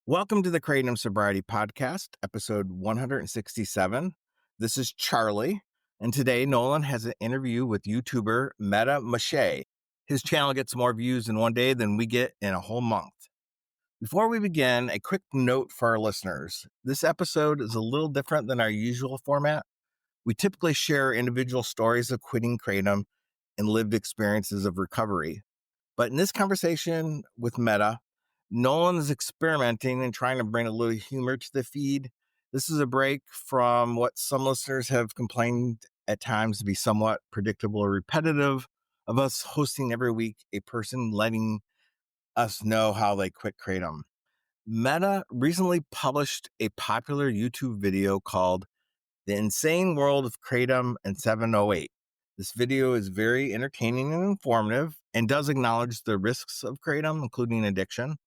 Welcome to the Kratom Sobriety Podcast, episode 167. This is Charlie, and today Nolan has an interview with YouTuber Metta Beshay. His channel gets more views in one day than we get in a whole month. Before we begin, a quick note for our listeners. This episode is a little different than our usual format. We typically share individual stories of quitting Kratom and lived experiences of recovery. But in this conversation with Metta, Nolan is experimenting and trying to bring a little humor to the feed. This is a break from what some listeners have complained at times to be somewhat predictable or repetitive of us hosting every week a person letting us know how they quit Kratom. Metta recently published a popular YouTube video called The Insane World of Kratom and 708. This video is very entertaining and informative and does acknowledge the risks of Kratom, including addiction.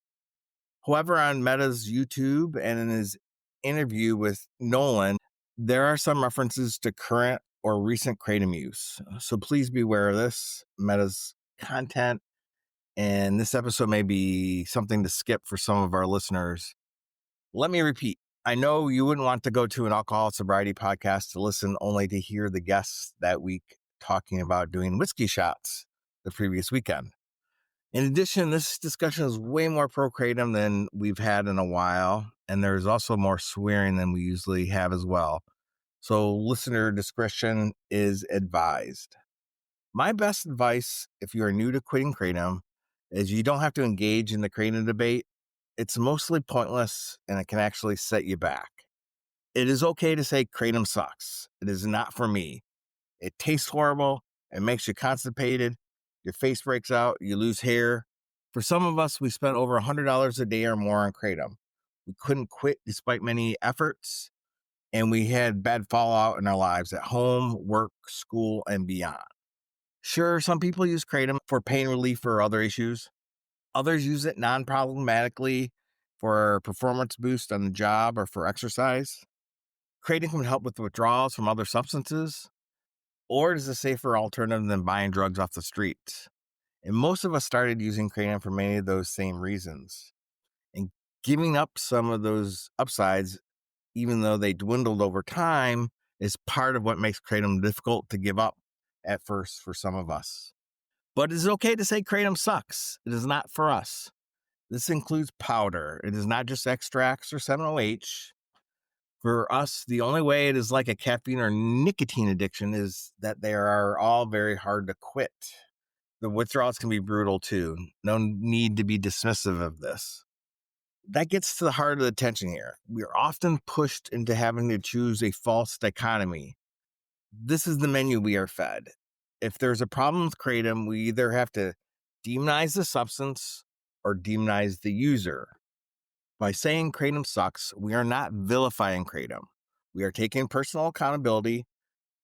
However, on Metta's YouTube and in his interview with Nolan, there are some references to current or recent Kratom use. So please be aware of this, Metta's content, and this episode may be something to skip for some of our listeners. Let me repeat. I know you wouldn't want to go to an alcohol sobriety podcast to listen only to hear the guests that week talking about doing whiskey shots the previous weekend. In addition, this discussion is way more pro-Kratom than we've had in a while, and there's also more swearing than we usually have as well. So listener discretion is advised. My best advice, if you are new to quitting Kratom, is you don't have to engage in the Kratom debate. It's mostly pointless, and it can actually set you back. It is okay to say Kratom sucks. It is not for me. It tastes horrible. It makes you constipated. Your face breaks out. You lose hair. For some of us, we spent over $100 a day or more on Kratom. We couldn't quit despite many efforts, and we had bad fallout in our lives at home, work, school, and beyond. Sure, some people use Kratom for pain relief or other issues. Others use it non-problematically for a performance boost on the job or for exercise. Kratom can help with withdrawals from other substances, or it is a safer alternative than buying drugs off the street. And most of us started using Kratom for many of those same reasons. And giving up some of those upsides, even though they dwindled over time, is part of what makes Kratom difficult to give up at first for some of us. But it is okay to say Kratom sucks. It is not for us. This includes powder. It is not just extracts or 7-OH. For us, the only way it is like a caffeine or nicotine addiction is that they are all very hard to quit. The withdrawals can be brutal too. No need to be dismissive of this. That gets to the heart of the tension here. We are often pushed into having to choose a false dichotomy. This is the menu we are fed. If there's a problem with Kratom, we either have to demonize the substance or demonize the user. By saying Kratom sucks, we are not vilifying Kratom. We are taking personal accountability,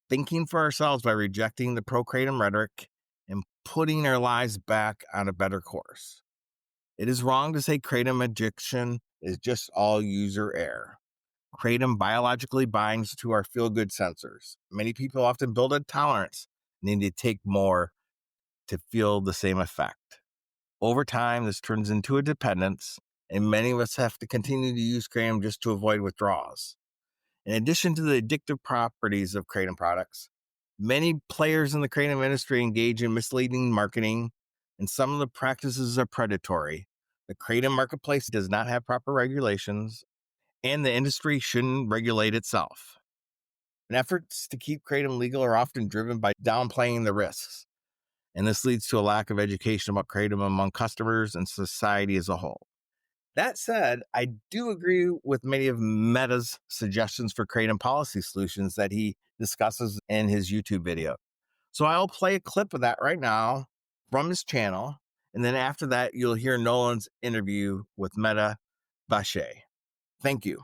thinking for ourselves by rejecting the pro-Kratom rhetoric, and putting our lives back on a better course. It is wrong to say Kratom addiction is just all user error. Kratom biologically binds to our feel-good sensors. Many people often build a tolerance and need to take more to feel the same effect. Over time, this turns into a dependence, and many of us have to continue to use Kratom just to avoid withdrawals. In addition to the addictive properties of Kratom products, many players in the Kratom industry engage in misleading marketing, and some of the practices are predatory. The Kratom marketplace does not have proper regulations, and the industry shouldn't regulate itself. And efforts to keep Kratom legal are often driven by downplaying the risks, and this leads to a lack of education about Kratom among customers and society as a whole. That said, I do agree with many of Metta's suggestions for Kratom policy solutions that he discusses in his YouTube video. So I'll play a clip of that right now from his channel, and then after that, you'll hear Nolan's interview with Metta Beshay. Thank you.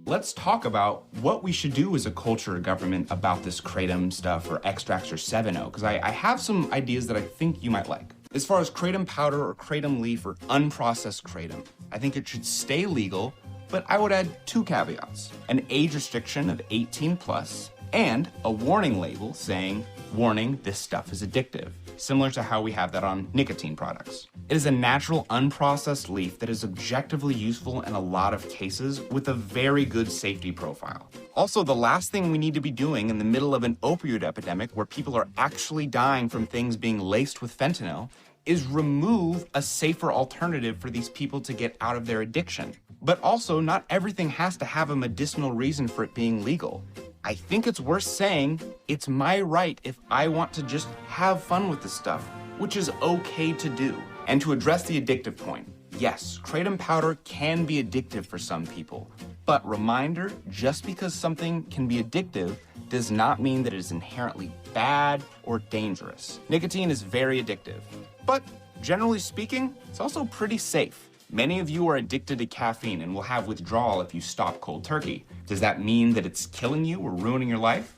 Let's talk about what we should do as a culture or government about this Kratom stuff or extracts or 7.0, because I have some ideas that I think you might like. As far as Kratom powder or Kratom leaf or unprocessed Kratom, I think it should stay legal, but I would add 2 caveats: an age restriction of 18 plus, and a warning label saying, warning, this stuff is addictive, similar to how we have that on nicotine products. It is a natural, unprocessed leaf that is objectively useful in a lot of cases with a very good safety profile. Also, the last thing we need to be doing in the middle of an opioid epidemic where people are actually dying from things being laced with fentanyl is remove a safer alternative for these people to get out of their addiction. But also, not everything has to have a medicinal reason for it being legal. I think it's worth saying it's my right if I want to just have fun with this stuff, which is okay to do. And to address the addictive point, yes, Kratom powder can be addictive for some people. But reminder, just because something can be addictive does not mean that it is inherently bad or dangerous. Nicotine is very addictive, but generally speaking, it's also pretty safe. Many of you are addicted to caffeine and will have withdrawal if you stop cold turkey. Does that mean that it's killing you or ruining your life?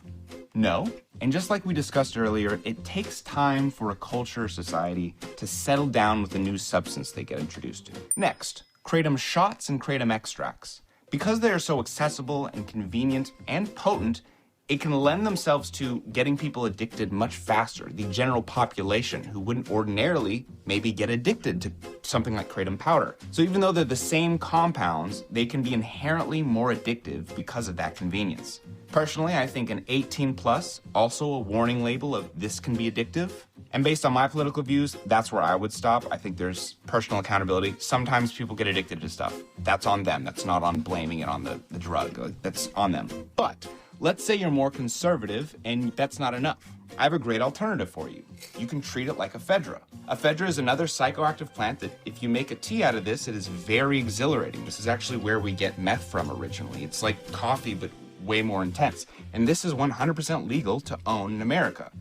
No. And just like we discussed earlier, it takes time for a culture or society to settle down with a new substance they get introduced to. Next, Kratom shots and Kratom extracts. Because they are so accessible and convenient and potent, it can lend themselves to getting people addicted much faster, the general population who wouldn't ordinarily maybe get addicted to something like Kratom powder. So even though they're the same compounds, they can be inherently more addictive because of that convenience. Personally, I think an 18 plus, also a warning label of this can be addictive. And based on my political views, that's where I would stop. I think there's personal accountability. Sometimes people get addicted to stuff. That's on them. That's not on blaming it on the drug. That's on them. But let's say you're more conservative and that's not enough. I have a great alternative for you. You can treat it like ephedra. Ephedra is another psychoactive plant that if you make a tea out of this, it is very exhilarating. This is actually where we get meth from originally. It's like coffee, but way more intense. And this is 100% legal to own in America.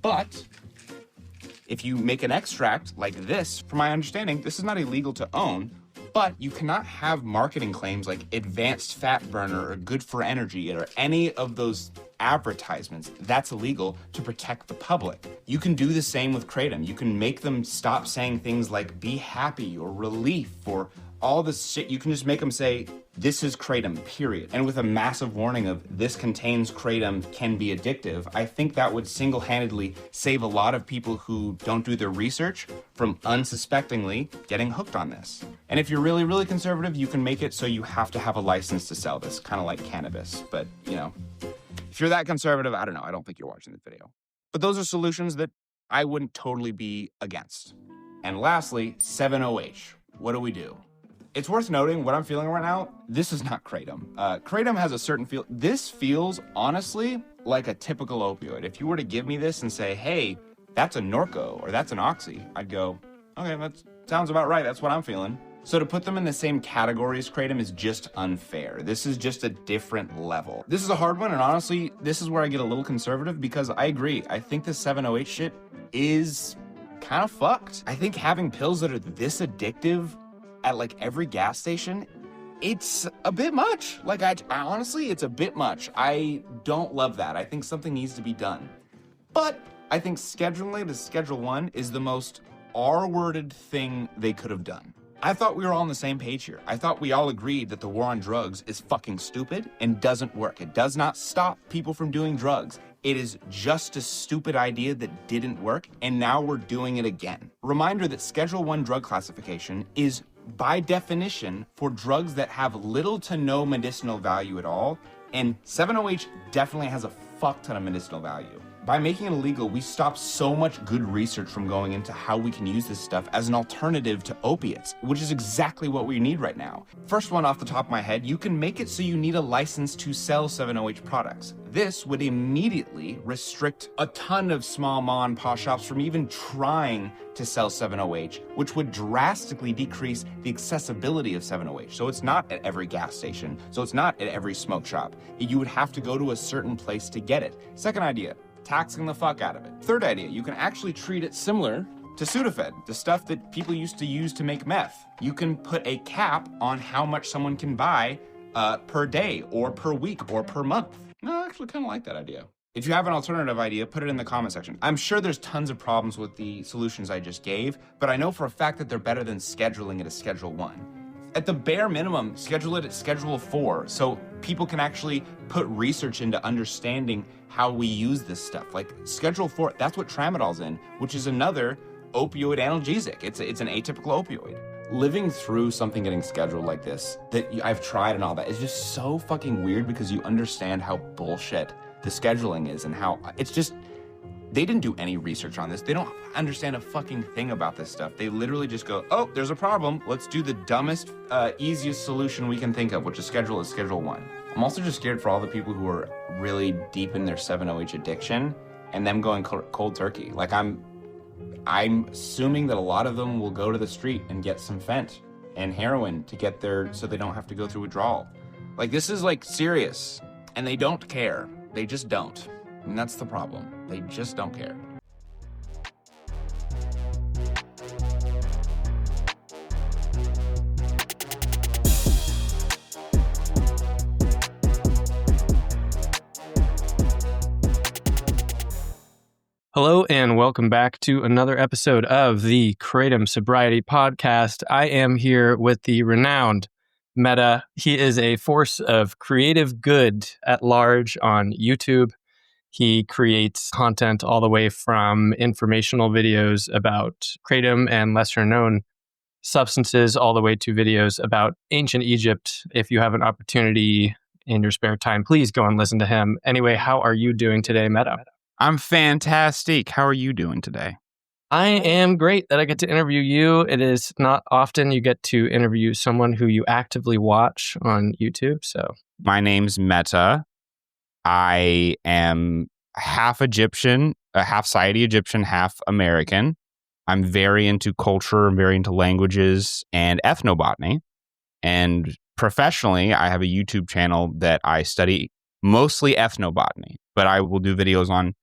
But if you make an extract like this, from my understanding, this is not illegal to own, but you cannot have marketing claims like advanced fat burner or good for energy or any of those advertisements. That's illegal to protect the public. You can do the same with Kratom. You can make them stop saying things like be happy or relief or all this shit. You can just make them say, this is Kratom, period. And with a massive warning of this contains Kratom, can be addictive, I think that would single-handedly save a lot of people who don't do their research from unsuspectingly getting hooked on this. And if you're really, really conservative, you can make it so you have to have a license to sell this, kind of like cannabis. But, you know, if you're that conservative, I don't know, I don't think you're watching the video. But those are solutions that I wouldn't totally be against. And lastly, 7-OH. What do we do? It's worth noting what I'm feeling right now. This is not Kratom. Kratom has a certain feel. This feels, honestly, like a typical opioid. If you were to give me this and say, hey, that's a Norco or that's an Oxy, I'd go, okay, that sounds about right. That's what I'm feeling. So to put them in the same category as Kratom is just unfair. This is just a different level. This is a hard one, and honestly, this is where I get a little conservative because I agree. I think the 7-OH shit is kind of fucked. I think having pills that are this addictive at like every gas station, it's a bit much. Like I honestly, it's a bit much. I don't love that. I think something needs to be done. But I think scheduling it to Schedule 1 is the most R-worded thing they could have done. I thought we were all on the same page here. I thought we all agreed that the war on drugs is fucking stupid and doesn't work. It does not stop people from doing drugs. It is just a stupid idea that didn't work, and now we're doing it again. Reminder that Schedule 1 drug classification is by definition for drugs that have little to no medicinal value at all, and 7-OH definitely has a fuck ton of medicinal value. By making it illegal, we stop so much good research from going into how we can use this stuff as an alternative to opiates, which is exactly what we need right now. First one off the top of my head, you can make it so you need a license to sell 7-OH products. This would immediately restrict a ton of small mom and pop shops from even trying to sell 7-OH, which would drastically decrease the accessibility of 7-OH. So it's not at every gas station, so it's not at every smoke shop. You would have to go to a certain place to get it. Second idea, taxing the fuck out of it. Third idea, you can actually treat it similar to Sudafed, the stuff that people used to use to make meth. You can put a cap on how much someone can buy per day or per week or per month. No, I actually kind of like that idea. If you have an alternative idea, put it in the comment section. I'm sure there's tons of problems with the solutions I just gave, but I know for a fact that they're better than scheduling it as Schedule 1. At the bare minimum, schedule it at Schedule 4 so people can actually put research into understanding how we use this stuff. Like Schedule 4, that's what tramadol's in, which is another opioid analgesic. It's an atypical opioid. Living through something getting scheduled like this, that I've tried and all that, is just so fucking weird because you understand how bullshit the scheduling is and how it's just, they didn't do any research on this. They don't understand a fucking thing about this stuff. They literally just go, oh, there's a problem. Let's do the dumbest, easiest solution we can think of, which is Schedule 1. I'm also just scared for all the people who are really deep in their 7-OH addiction and them going cold turkey. Like I'm assuming that a lot of them will go to the street and get some fent and heroin to get their, so they don't have to go through withdrawal. Like this is like serious and they don't care. They just don't. And that's the problem. They just don't care. Hello and welcome back to another episode of the Kratom Sobriety Podcast. I am here with the renowned Metta. He is a force of creative good at large on YouTube. He creates content all the way from informational videos about Kratom and lesser known substances all the way to videos about ancient Egypt. If you have an opportunity in your spare time, please go and listen to him. Anyway, how are you doing today, Metta? I'm fantastic. How are you doing today? I am great that I get to interview you. It is not often you get to interview someone who you actively watch on YouTube. So my name's Metta. I am half Egyptian, half Saudi Egyptian, half American. I'm very into culture, I'm very into languages and ethnobotany. And professionally, I have a YouTube channel that I study mostly ethnobotany, but I will do videos on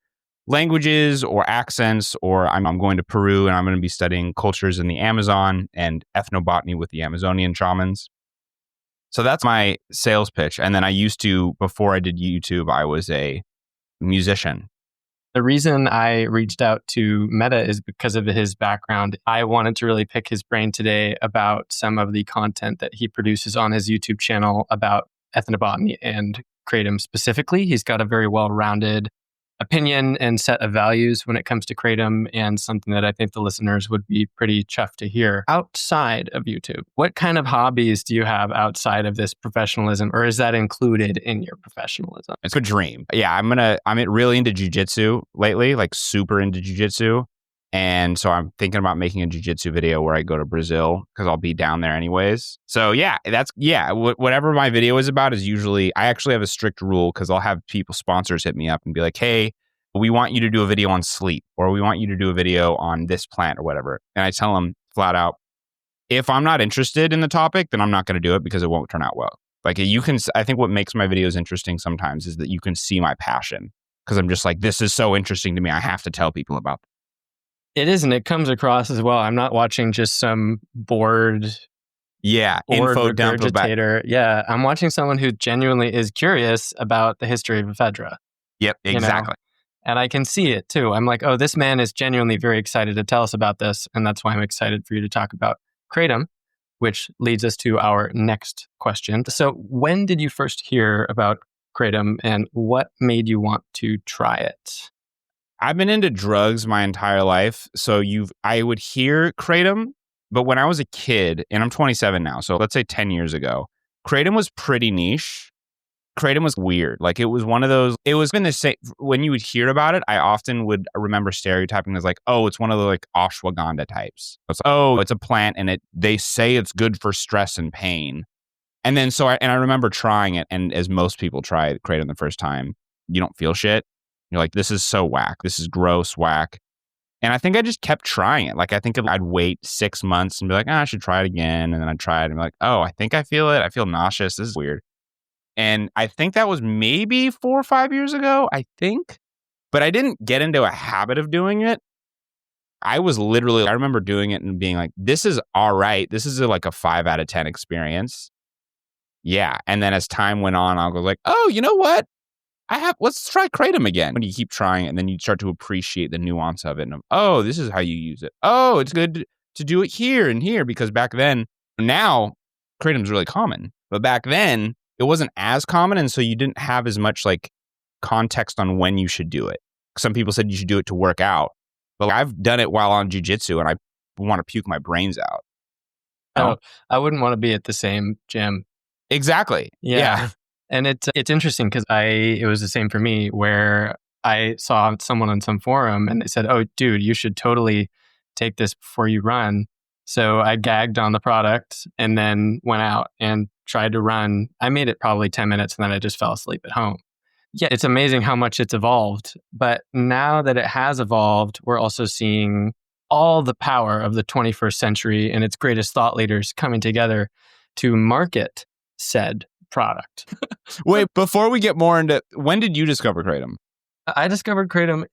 languages or accents, or I'm going to Peru and I'm going to be studying cultures in the Amazon and ethnobotany with the Amazonian shamans. So that's my sales pitch. And then I used to, before I did YouTube, I was a musician. The reason I reached out to Metta is because of his background. I wanted to really pick his brain today about some of the content that he produces on his YouTube channel about ethnobotany and Kratom specifically. He's got a very well-rounded opinion and set of values when it comes to Kratom, and something that I think the listeners would be pretty chuffed to hear. Outside of YouTube, what kind of hobbies do you have outside of this professionalism, or is that included in your professionalism? It's a dream. Yeah, I'm really into jiu-jitsu lately, like super into jiu-jitsu. And so I'm thinking about making a jiu-jitsu video where I go to Brazil because I'll be down there anyways. So whatever my video is about is usually, I actually have a strict rule because I'll have sponsors hit me up and be like, hey, we want you to do a video on sleep, or we want you to do a video on this plant or whatever. And I tell them flat out, if I'm not interested in the topic, then I'm not going to do it because it won't turn out well. Like I think what makes my videos interesting sometimes is that you can see my passion because I'm just like, this is so interesting to me. I have to tell people about it. It is, and it comes across as well. I'm not watching just some bored info dump regurgitator. Yeah, I'm watching someone who genuinely is curious about the history of ephedra. Yep, exactly. And I can see it too. I'm like, oh, this man is genuinely very excited to tell us about this, and that's why I'm excited for you to talk about Kratom, which leads us to our next question. So when did you first hear about Kratom, and what made you want to try it? I've been into drugs my entire life. So I would hear Kratom, but when I was a kid, and I'm 27 now, so let's say 10 years ago, Kratom was pretty niche. Kratom was weird. Like it was one of those, it was been the same, when you would hear about it, I often would remember stereotyping as like, oh, it's one of the like ashwagandha types. It's a plant and they say it's good for stress and pain. And then I remember trying it, and as most people try Kratom the first time, you don't feel shit. You're like, this is so whack. This is gross, whack. And I think I just kept trying it. Like, I think I'd wait 6 months and be like, I should try it again. And then I'd try it and be like, oh, I think I feel it. I feel nauseous. This is weird. And I think that was maybe 4 or 5 years ago, I think. But I didn't get into a habit of doing it. I remember doing it and being like, this is all right. This is like a 5 out of 10 experience. Yeah. And then as time went on, I'll go like, oh, you know what? Let's try Kratom again. When you keep trying it, and then you start to appreciate the nuance of it. And oh, this is how you use it. Oh, it's good to do it here and here, because back then, now Kratom's really common, but back then it wasn't as common. And so you didn't have as much like context on when you should do it. Some people said you should do it to work out, but I've done it while on jujitsu and I want to puke my brains out. Oh, I wouldn't want to be at the same gym. Exactly. Yeah. And it's interesting because it was the same for me, where I saw someone on some forum and they said, oh, dude, you should totally take this before you run. So I gagged on the product and then went out and tried to run. I made it probably 10 minutes and then I just fell asleep at home. Yeah, it's amazing how much it's evolved. But now that it has evolved, we're also seeing all the power of the 21st century and its greatest thought leaders coming together to market said product. Wait, before we get more into, when did you discover Kratom? I discovered Kratom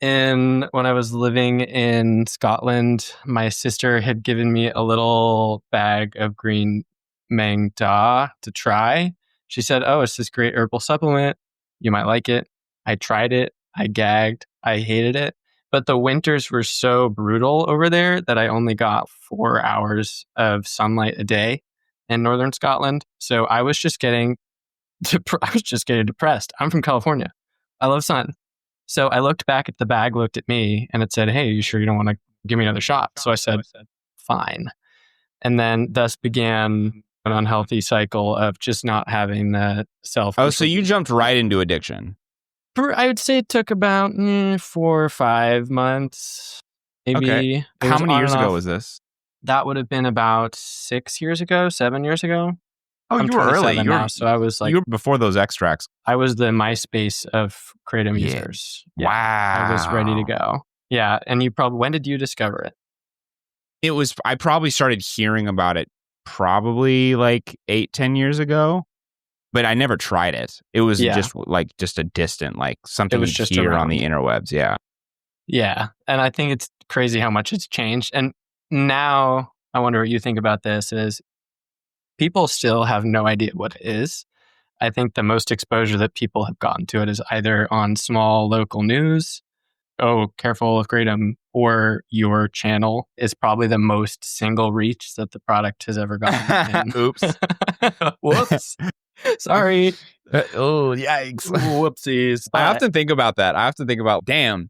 when I was living in Scotland. My sister had given me a little bag of green Mang Da to try. She said, oh, it's this great herbal supplement. You might like it. I tried it. I gagged. I hated it. But the winters were so brutal over there that I only got 4 hours of sunlight a day in northern Scotland. So I was just getting depressed. I'm from California. I love sun. So I looked back at the bag, looked at me, and it said, hey, you sure you don't want to give me another shot? So I said, fine. And then thus began an unhealthy cycle of just not having that self. Oh, so you jumped right into addiction. I would say it took about 4 or 5 months, maybe. Okay. How many years ago was this? That would have been about 6 years ago, 7 years ago. Oh, I'm you were early. So I was like, you were before those extracts. I was the MySpace of Kratom users. Yeah. Wow. I was ready to go. Yeah. And when did you discover it? I probably started hearing about it probably like 8-10 years ago, but I never tried it. It was just a distant, like something was just here around on the interwebs. Yeah. Yeah. And I think it's crazy how much it's changed. And now I wonder what you think about this is people still have no idea what it is. I think the most exposure that people have gotten to it is either on small local news, oh, careful of Kratom, or your channel is probably the most single reach that the product has ever gotten. Oops. Whoops. Sorry. Oh, yikes. Whoopsies. I often think about that. I often think about, damn,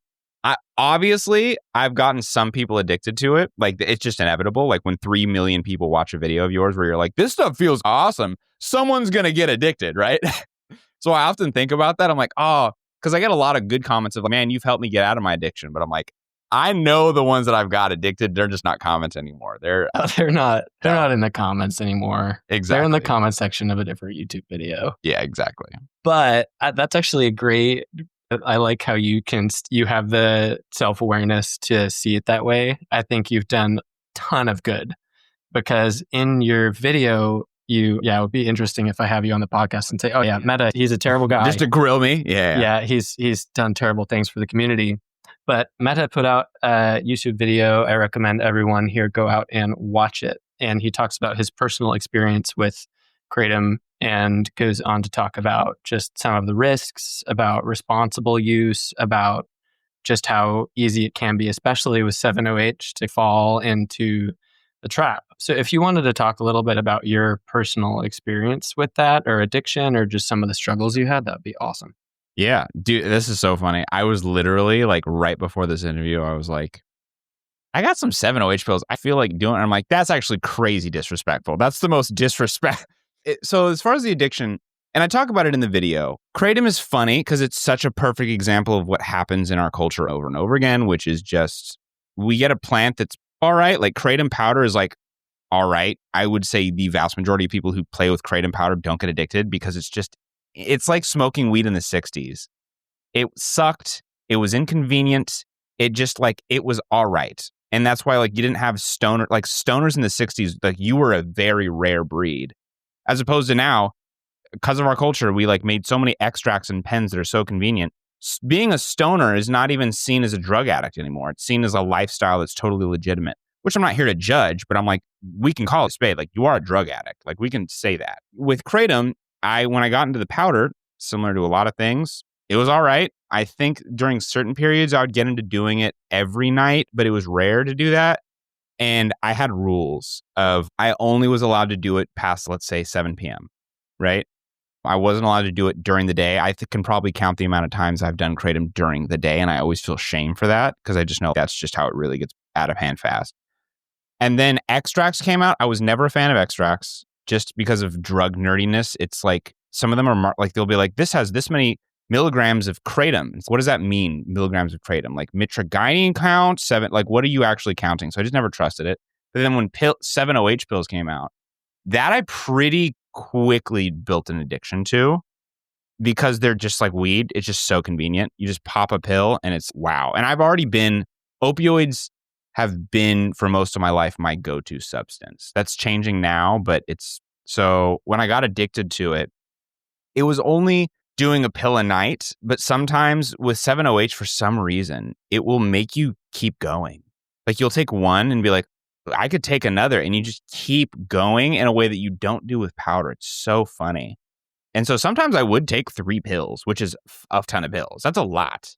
obviously, I've gotten some people addicted to it. Like, it's just inevitable. Like, when 3 million people watch a video of yours where you're like, this stuff feels awesome, someone's going to get addicted, right? So I often think about that. I'm like, oh, because I get a lot of good comments of like, man, you've helped me get out of my addiction. But I'm like, I know the ones that I've got addicted, they're just not comments anymore. They're not in the comments anymore. Exactly. They're in the comment section of a different YouTube video. Yeah, exactly. But that's actually a great... I like how you have the self-awareness to see it that way. I think you've done a ton of good because in your video, it would be interesting if I have you on the podcast and say, oh yeah, Metta, he's a terrible guy. Just to grill me. Yeah. Yeah. He's done terrible things for the community. But Metta put out a YouTube video. I recommend everyone here go out and watch it. And he talks about his personal experience with Kratom and goes on to talk about just some of the risks, about responsible use, about just how easy it can be, especially with 7-OH, to fall into the trap. So if you wanted to talk a little bit about your personal experience with that or addiction or just some of the struggles you had, that would be awesome. Yeah, dude, this is so funny. I was literally like right before this interview, I was like, I got some 7-OH pills. I feel like doing it. I'm like, that's actually crazy disrespectful. That's the most disrespect. So as far as the addiction, and I talk about it in the video, Kratom is funny because it's such a perfect example of what happens in our culture over and over again, which is just, we get a plant that's all right. Like Kratom powder is like, all right. I would say the vast majority of people who play with Kratom powder don't get addicted because it's like smoking weed in the 60s. It sucked. It was inconvenient. It just like, it was all right. And that's why like you didn't have stoners in the 60s, like you were a very rare breed. As opposed to now, because of our culture, we like made so many extracts and pens that are so convenient. Being a stoner is not even seen as a drug addict anymore. It's seen as a lifestyle that's totally legitimate, which I'm not here to judge, but I'm like, we can call it a spade. Like, you are a drug addict. Like, we can say that. With Kratom, when I got into the powder, similar to a lot of things, it was all right. I think during certain periods, I would get into doing it every night, but it was rare to do that. And I had rules of I only was allowed to do it past, let's say, 7 p.m., right? I wasn't allowed to do it during the day. I can probably count the amount of times I've done Kratom during the day, and I always feel shame for that because I just know that's just how it really gets out of hand fast. And then extracts came out. I was never a fan of extracts just because of drug nerdiness. It's like some of them are like, they'll be like, this has this many milligrams of Kratom. What does that mean, milligrams of Kratom? Like mitragynine count, 7, like what are you actually counting? So I just never trusted it. But then when 7-OH pills came out, that I pretty quickly built an addiction to because they're just like weed. It's just so convenient. You just pop a pill and it's wow. And opioids have been for most of my life my go-to substance. That's changing now, but so when I got addicted to it, it was only doing a pill a night, but sometimes with 7-OH, for some reason, it will make you keep going. Like you'll take one and be like, I could take another, and you just keep going in a way that you don't do with powder. It's so funny. And so sometimes I would take 3 pills, which is a ton of pills. That's a lot.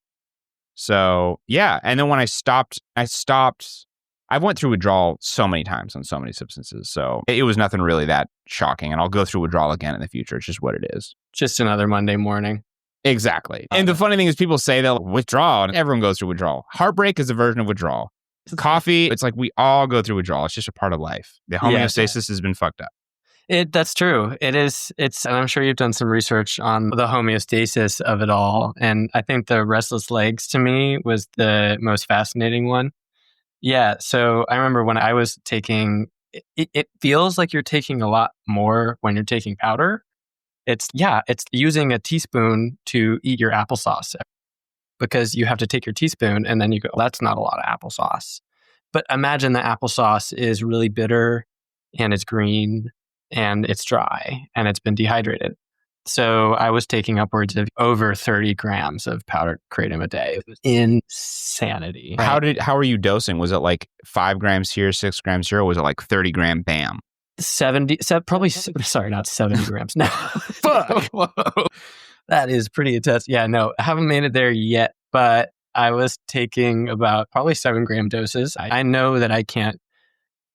So yeah. And then when I stopped, I've went through withdrawal so many times on so many substances. So it was nothing really that shocking. And I'll go through withdrawal again in the future. It's just what it is. Just another Monday morning. Exactly. And the funny thing is people say they'll withdraw and everyone goes through withdrawal. Heartbreak is a version of withdrawal. Coffee, it's like we all go through withdrawal. It's just a part of life. The homeostasis has been fucked up. That's true. It is. And I'm sure you've done some research on the homeostasis of it all. And I think the restless legs to me was the most fascinating one. Yeah. So I remember when I was taking, it feels like you're taking a lot more when you're taking powder. It's using a teaspoon to eat your applesauce because you have to take your teaspoon and then you go, that's not a lot of applesauce. But imagine the applesauce is really bitter and it's green and it's dry and it's been dehydrated. So I was taking upwards of over 30 grams of powdered Kratom a day. It was insanity. Right? How are you dosing? Was it like 5 grams here, 6 grams here, or was it like 30 gram bam? 70, probably, sorry, not 70 grams. No. Fuck. Whoa. That is pretty intense. Yeah, no, I haven't made it there yet, but I was taking about probably 7-gram doses. I know that I can't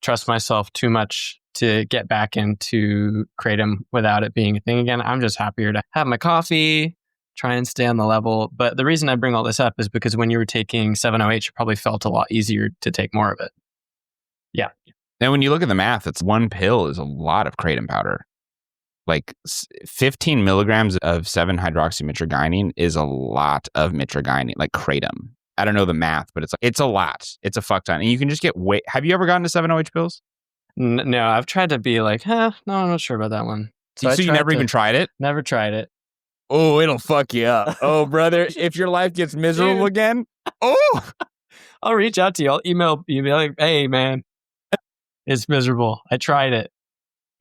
trust myself too much to get back into Kratom without it being a thing again. I'm just happier to have my coffee, try and stay on the level. But the reason I bring all this up is because when you were taking 7-OH, it probably felt a lot easier to take more of it. Yeah. And when you look at the math, it's 1 pill is a lot of Kratom powder. Like 15 milligrams of 7-hydroxymitragynine is a lot of mitragynine, like Kratom. I don't know the math, but it's a lot. It's a fuck ton. And you can just get Have you ever gotten to 7-OH pills? No, I've tried to be like, no, I'm not sure about that one. So you never even tried it? Never tried it. Oh, it'll fuck you up. Oh, brother, if your life gets miserable again, I'll reach out to you. I'll email you, be like, hey, man, it's miserable. I tried it.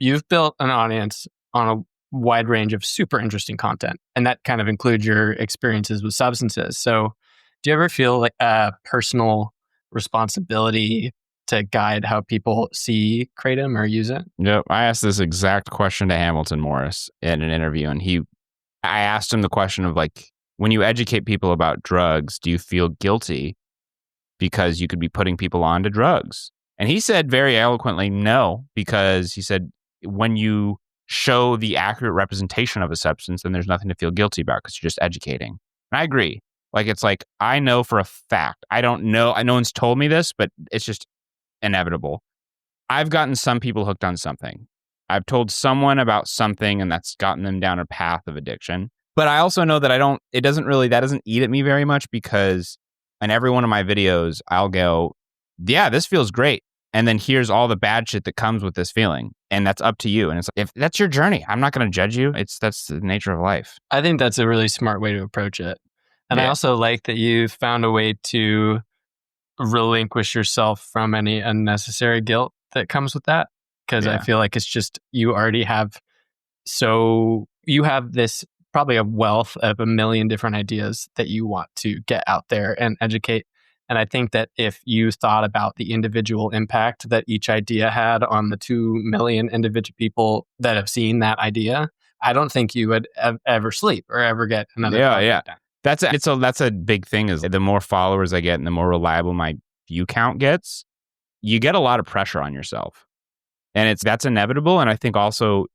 You've built an audience on a wide range of super interesting content, and that kind of includes your experiences with substances. So do you ever feel like a personal responsibility to guide how people see Kratom or use it? Yep. I asked this exact question to Hamilton Morris in an interview, and I asked him the question of like, when you educate people about drugs, do you feel guilty because you could be putting people onto drugs? And he said very eloquently, no, because he said, when you show the accurate representation of a substance, then there's nothing to feel guilty about because you're just educating. And I agree. Like, it's like, I know for a fact, I don't know, no one's told me this, but it's just inevitable. I've gotten some people hooked on something. I've told someone about something and that's gotten them down a path of addiction. But I also know that that doesn't eat at me very much because in every one of my videos, I'll go, yeah, this feels great. And then here's all the bad shit that comes with this feeling. And that's up to you. And it's like, if that's your journey, I'm not going to judge you. That's the nature of life. I think that's a really smart way to approach it. And I also like that you found a way to relinquish yourself from any unnecessary guilt that comes with that. Because I feel like it's just, you have this probably a wealth of a million different ideas that you want to get out there and educate. And I think that if you thought about the individual impact that each idea had on the 2 million individual people that have seen that idea, I don't think you would ever sleep or ever get another Yeah. down. That's a big thing is the more followers I get and the more reliable my view count gets, you get a lot of pressure on yourself. And that's inevitable. And I think also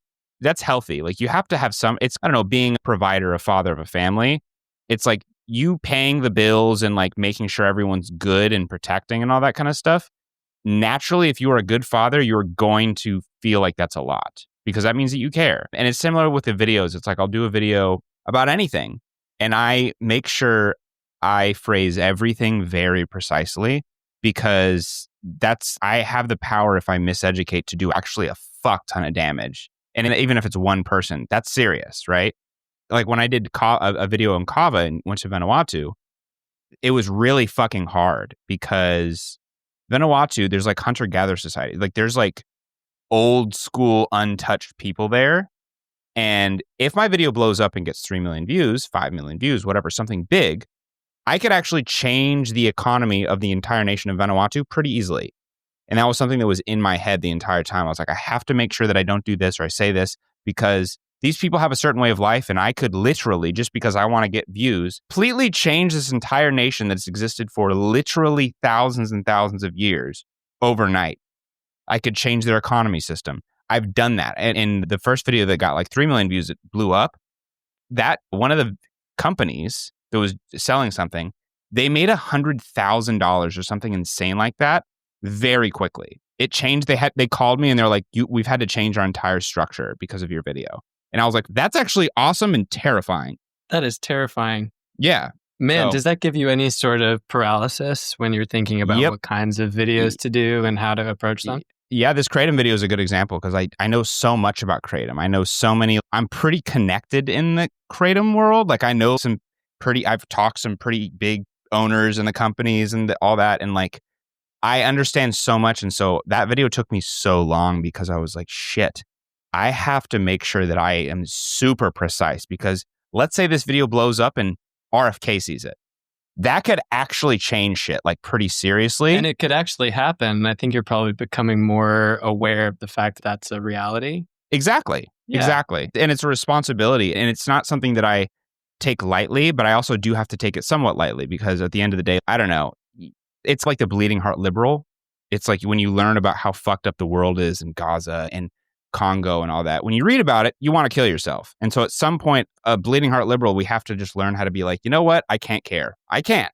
that's healthy. Like you have to have I don't know, being a provider, a father of a family, it's like you paying the bills and like making sure everyone's good and protecting and all that kind of stuff. Naturally, if you are a good father, you're going to feel like that's a lot because that means that you care. And it's similar with the videos. It's like I'll do a video about anything and I make sure I phrase everything very precisely because I have the power if I miseducate to do actually a fuck ton of damage. And even if it's one person, that's serious, right? Like when I did a video on kava and went to Vanuatu, it was really fucking hard because Vanuatu, there's like hunter-gatherer society. Like there's like old school untouched people there. And if my video blows up and gets 3 million views, 5 million views, whatever, something big, I could actually change the economy of the entire nation of Vanuatu pretty easily. And that was something that was in my head the entire time. I was like, I have to make sure that I don't do this or I say this because these people have a certain way of life. And I could literally, just because I want to get views, completely change this entire nation that's existed for literally thousands and thousands of years overnight. I could change their economy system. I've done that. And in the first video that got like 3 million views, it blew up. That one of the companies that was selling something, they made $100,000 or something insane like that very quickly. It changed. They called me and they're like, we've had to change our entire structure because of your video. And I was like, that's actually awesome and terrifying. That is terrifying. Yeah. Man, does that give you any sort of paralysis when you're thinking about what kinds of videos to do and how to approach them? Yeah, this Kratom video is a good example because I know so much about Kratom. I know so many. I'm pretty connected in the Kratom world. Like I know I've talked to some pretty big owners in the companies and all that. And like, I understand so much. And so that video took me so long because I was like, shit, I have to make sure that I am super precise because let's say this video blows up and RFK sees it. That could actually change shit like pretty seriously. And it could actually happen. I think you're probably becoming more aware of the fact that that's a reality. Exactly. Yeah. Exactly. And it's a responsibility. And it's not something that I take lightly, but I also do have to take it somewhat lightly because at the end of the day, I don't know. It's like the bleeding heart liberal. It's like when you learn about how fucked up the world is in Gaza and Congo and all that, when you read about it, you want to kill yourself. And so at some point, a bleeding heart liberal, we have to just learn how to be like, you know what? I can't care. I can't.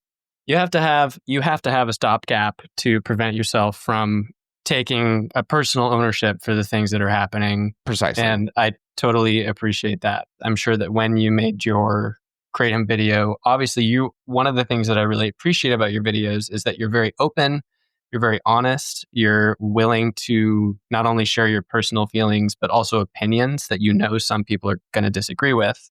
You have to have a stopgap to prevent yourself from taking a personal ownership for the things that are happening. Precisely. And I totally appreciate that. I'm sure that when you made your Kratom video, obviously one of the things that I really appreciate about your videos is that you're very open, you're very honest, you're willing to not only share your personal feelings, but also opinions that you know some people are going to disagree with.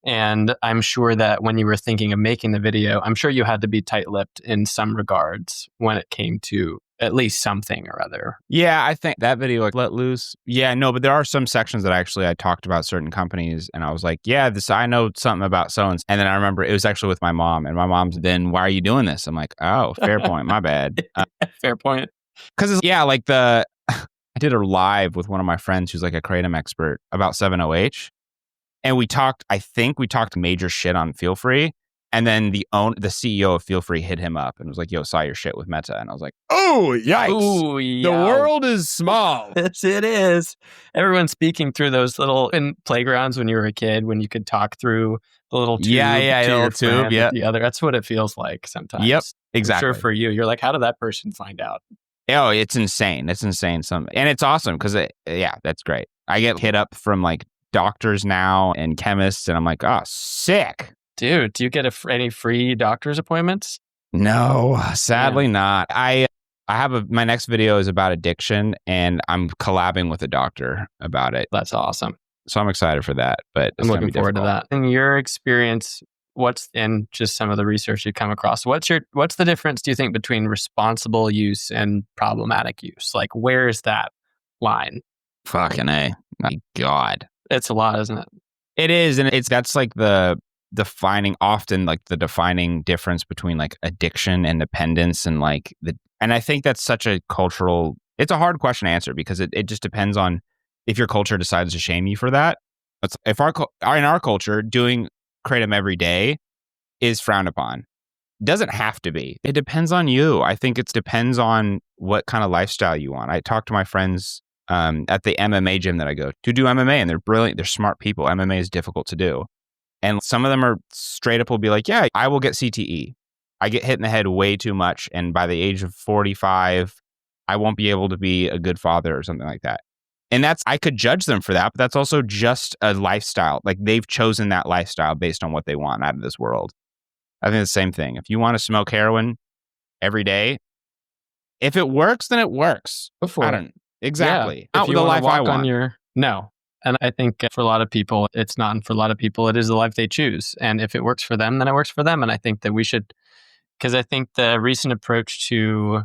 And I'm sure that when you were thinking of making the video, I'm sure you had to be tight-lipped in some regards when it came to at least something or other. Yeah, I think that video, like let loose. Yeah, no, but there are some sections that I talked about certain companies and I was like, yeah, I know something about so-and-so. And then I remember it was actually with my mom and my mom's then, why are you doing this? I'm like, oh, fair point. My bad. Fair point. Because I did a live with one of my friends who's like a Kratom expert about 7OH. And we talked major shit on Feel Free. And then the CEO of Feel Free hit him up and was like, yo, saw your shit with Metta. And I was like, oh, yikes. Ooh, the world is small. Yes, it is. Everyone's speaking through those little in playgrounds when you were a kid, when you could talk through the little tube. Yeah, to little your tube, friend yeah. or the other. That's what it feels like sometimes. Yep, exactly. I'm sure for you, you're like, how did that person find out? Oh, it's insane. It's insane. And it's awesome because, that's great. I get hit up from like doctors now and chemists, and I'm like, oh, sick. Dude, do you get any free doctor's appointments? No, sadly not. I have my next video is about addiction, and I'm collabing with a doctor about it. That's awesome. So I'm excited for that. But I'm looking forward to that. In your experience, in just some of the research you come across, what's the difference, do you think, between responsible use and problematic use? Like, where is that line? Fucking A. My God. It's a lot, isn't it? It is. And that's like the defining difference between like addiction and dependence and and I think that's such a cultural, it's a hard question to answer because it just depends on if your culture decides to shame you for that. If in our culture, doing kratom every day is frowned upon. Doesn't have to be. It depends on you. I think it depends on what kind of lifestyle you want. I talk to my friends at the MMA gym that I go to do MMA, and they're brilliant. They're smart people. MMA is difficult to do. And some of them are straight up will be like, yeah, I will get CTE. I get hit in the head way too much. And by the age of 45, I won't be able to be a good father or something like that. And I could judge them for that, but that's also just a lifestyle. Like they've chosen that lifestyle based on what they want out of this world. I think the same thing. If you want to smoke heroin every day, if it works, then it works. Before. I don't exactly. Yeah. Not with the life I want. No. And I think for a lot of people, it's not. And for a lot of people, it is the life they choose. And if it works for them, then it works for them. And I think that we should, because I think the recent approach to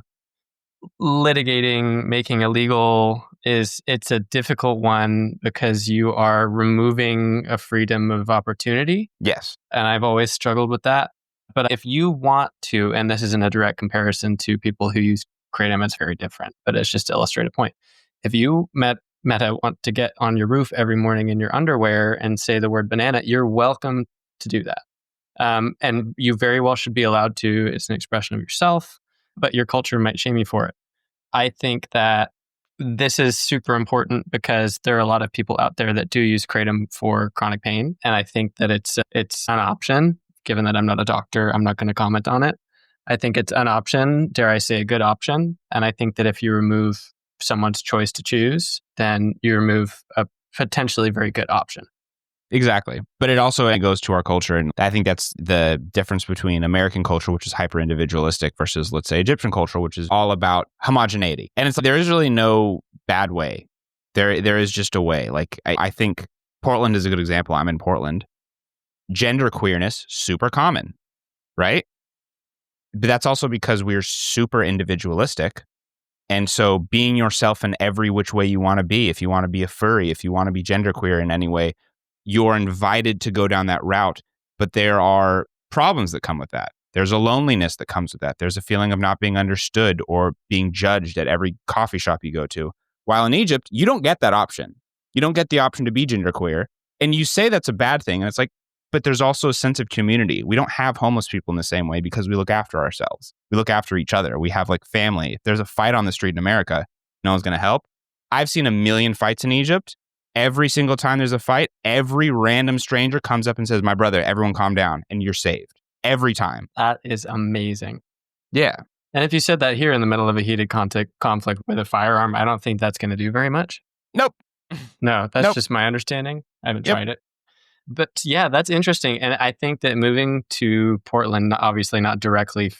litigating, making illegal it's a difficult one because you are removing a freedom of opportunity. Yes. And I've always struggled with that. But if you want to, and this isn't a direct comparison to people who use Kratom, it's very different, but it's just to illustrate a point. If you Metta want to get on your roof every morning in your underwear and say the word banana, you're welcome to do that. And you very well should be allowed to. It's an expression of yourself, but your culture might shame you for it. I think that this is super important because there are a lot of people out there that do use Kratom for chronic pain. And I think that it's an option. Given that I'm not a doctor, I'm not going to comment on it. I think it's an option, dare I say a good option. And I think that if you remove someone's choice to choose, then you remove a potentially very good option. Exactly. But it also goes to our culture. And I think that's the difference between American culture, which is hyper individualistic, versus, let's say, Egyptian culture, which is all about homogeneity. And it's like, there is really no bad way. There is just a way. Like, I think Portland is a good example. I'm in Portland. Gender queerness, super common, right? But that's also because we're super individualistic. And so being yourself in every which way you want to be, if you want to be a furry, if you want to be genderqueer in any way, you're invited to go down that route. But there are problems that come with that. There's a loneliness that comes with that. There's a feeling of not being understood or being judged at every coffee shop you go to. While in Egypt, you don't get that option. You don't get the option to be genderqueer. And you say that's a bad thing. And it's like, but there's also a sense of community. We don't have homeless people in the same way because we look after ourselves. We look after each other. We have like family. If there's a fight on the street in America, no one's going to help. I've seen a million fights in Egypt. Every single time there's a fight, every random stranger comes up and says, my brother, everyone calm down, and you're saved. Every time. That is amazing. Yeah. And if you said that here in the middle of a heated conflict with a firearm, I don't think that's going to do very much. Nope. No, that's just my understanding. I haven't tried it. But yeah, that's interesting. And I think that moving to Portland, obviously not directly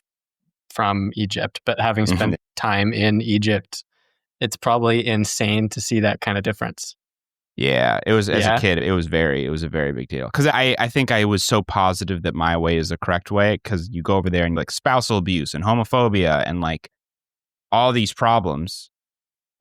from Egypt, but having spent time in Egypt, it's probably insane to see that kind of difference. Yeah, it was as a kid, it was a very big deal. Because I think I was so positive that my way is the correct way, because you go over there and like spousal abuse and homophobia and like all these problems.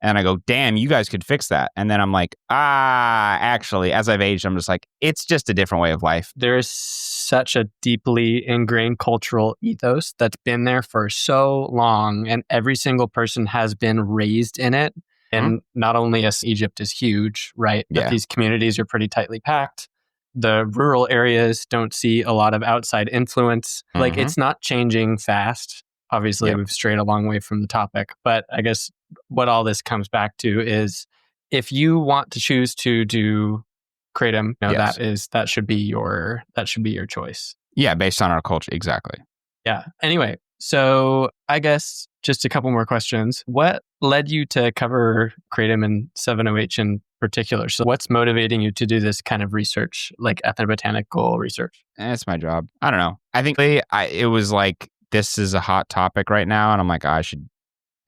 And I go, damn, you guys could fix that. And then I'm like, actually, as I've aged, I'm just like, it's just a different way of life. There is such a deeply ingrained cultural ethos that's been there for so long. And every single person has been raised in it. And not only as Egypt is huge, right? But these communities are pretty tightly packed. The rural areas don't see a lot of outside influence. Like it's not changing fast. Obviously, we've strayed a long way from the topic. But I guess what all this comes back to is if you want to choose to do Kratom, that should be your choice. Yeah, based on our culture. Exactly. Yeah. Anyway, so I guess just a couple more questions. What led you to cover Kratom and 7-OH in particular? So what's motivating you to do this kind of research, like ethnobotanical research? It's my job. I don't know. I think it was like, this is a hot topic right now. And I'm like, I should,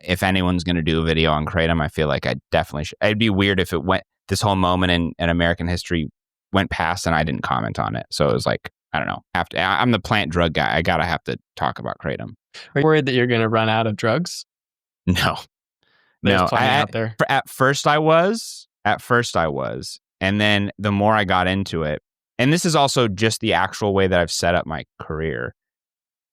if anyone's going to do a video on Kratom, I feel like I definitely should. It'd be weird if this whole moment in American history went past and I didn't comment on it. So it was like, I don't know. I'm the plant drug guy. I gotta have to talk about Kratom. Are you worried that you're going to run out of drugs? No. There's plenty out there. At first I was. And then the more I got into it, and this is also just the actual way that I've set up my career.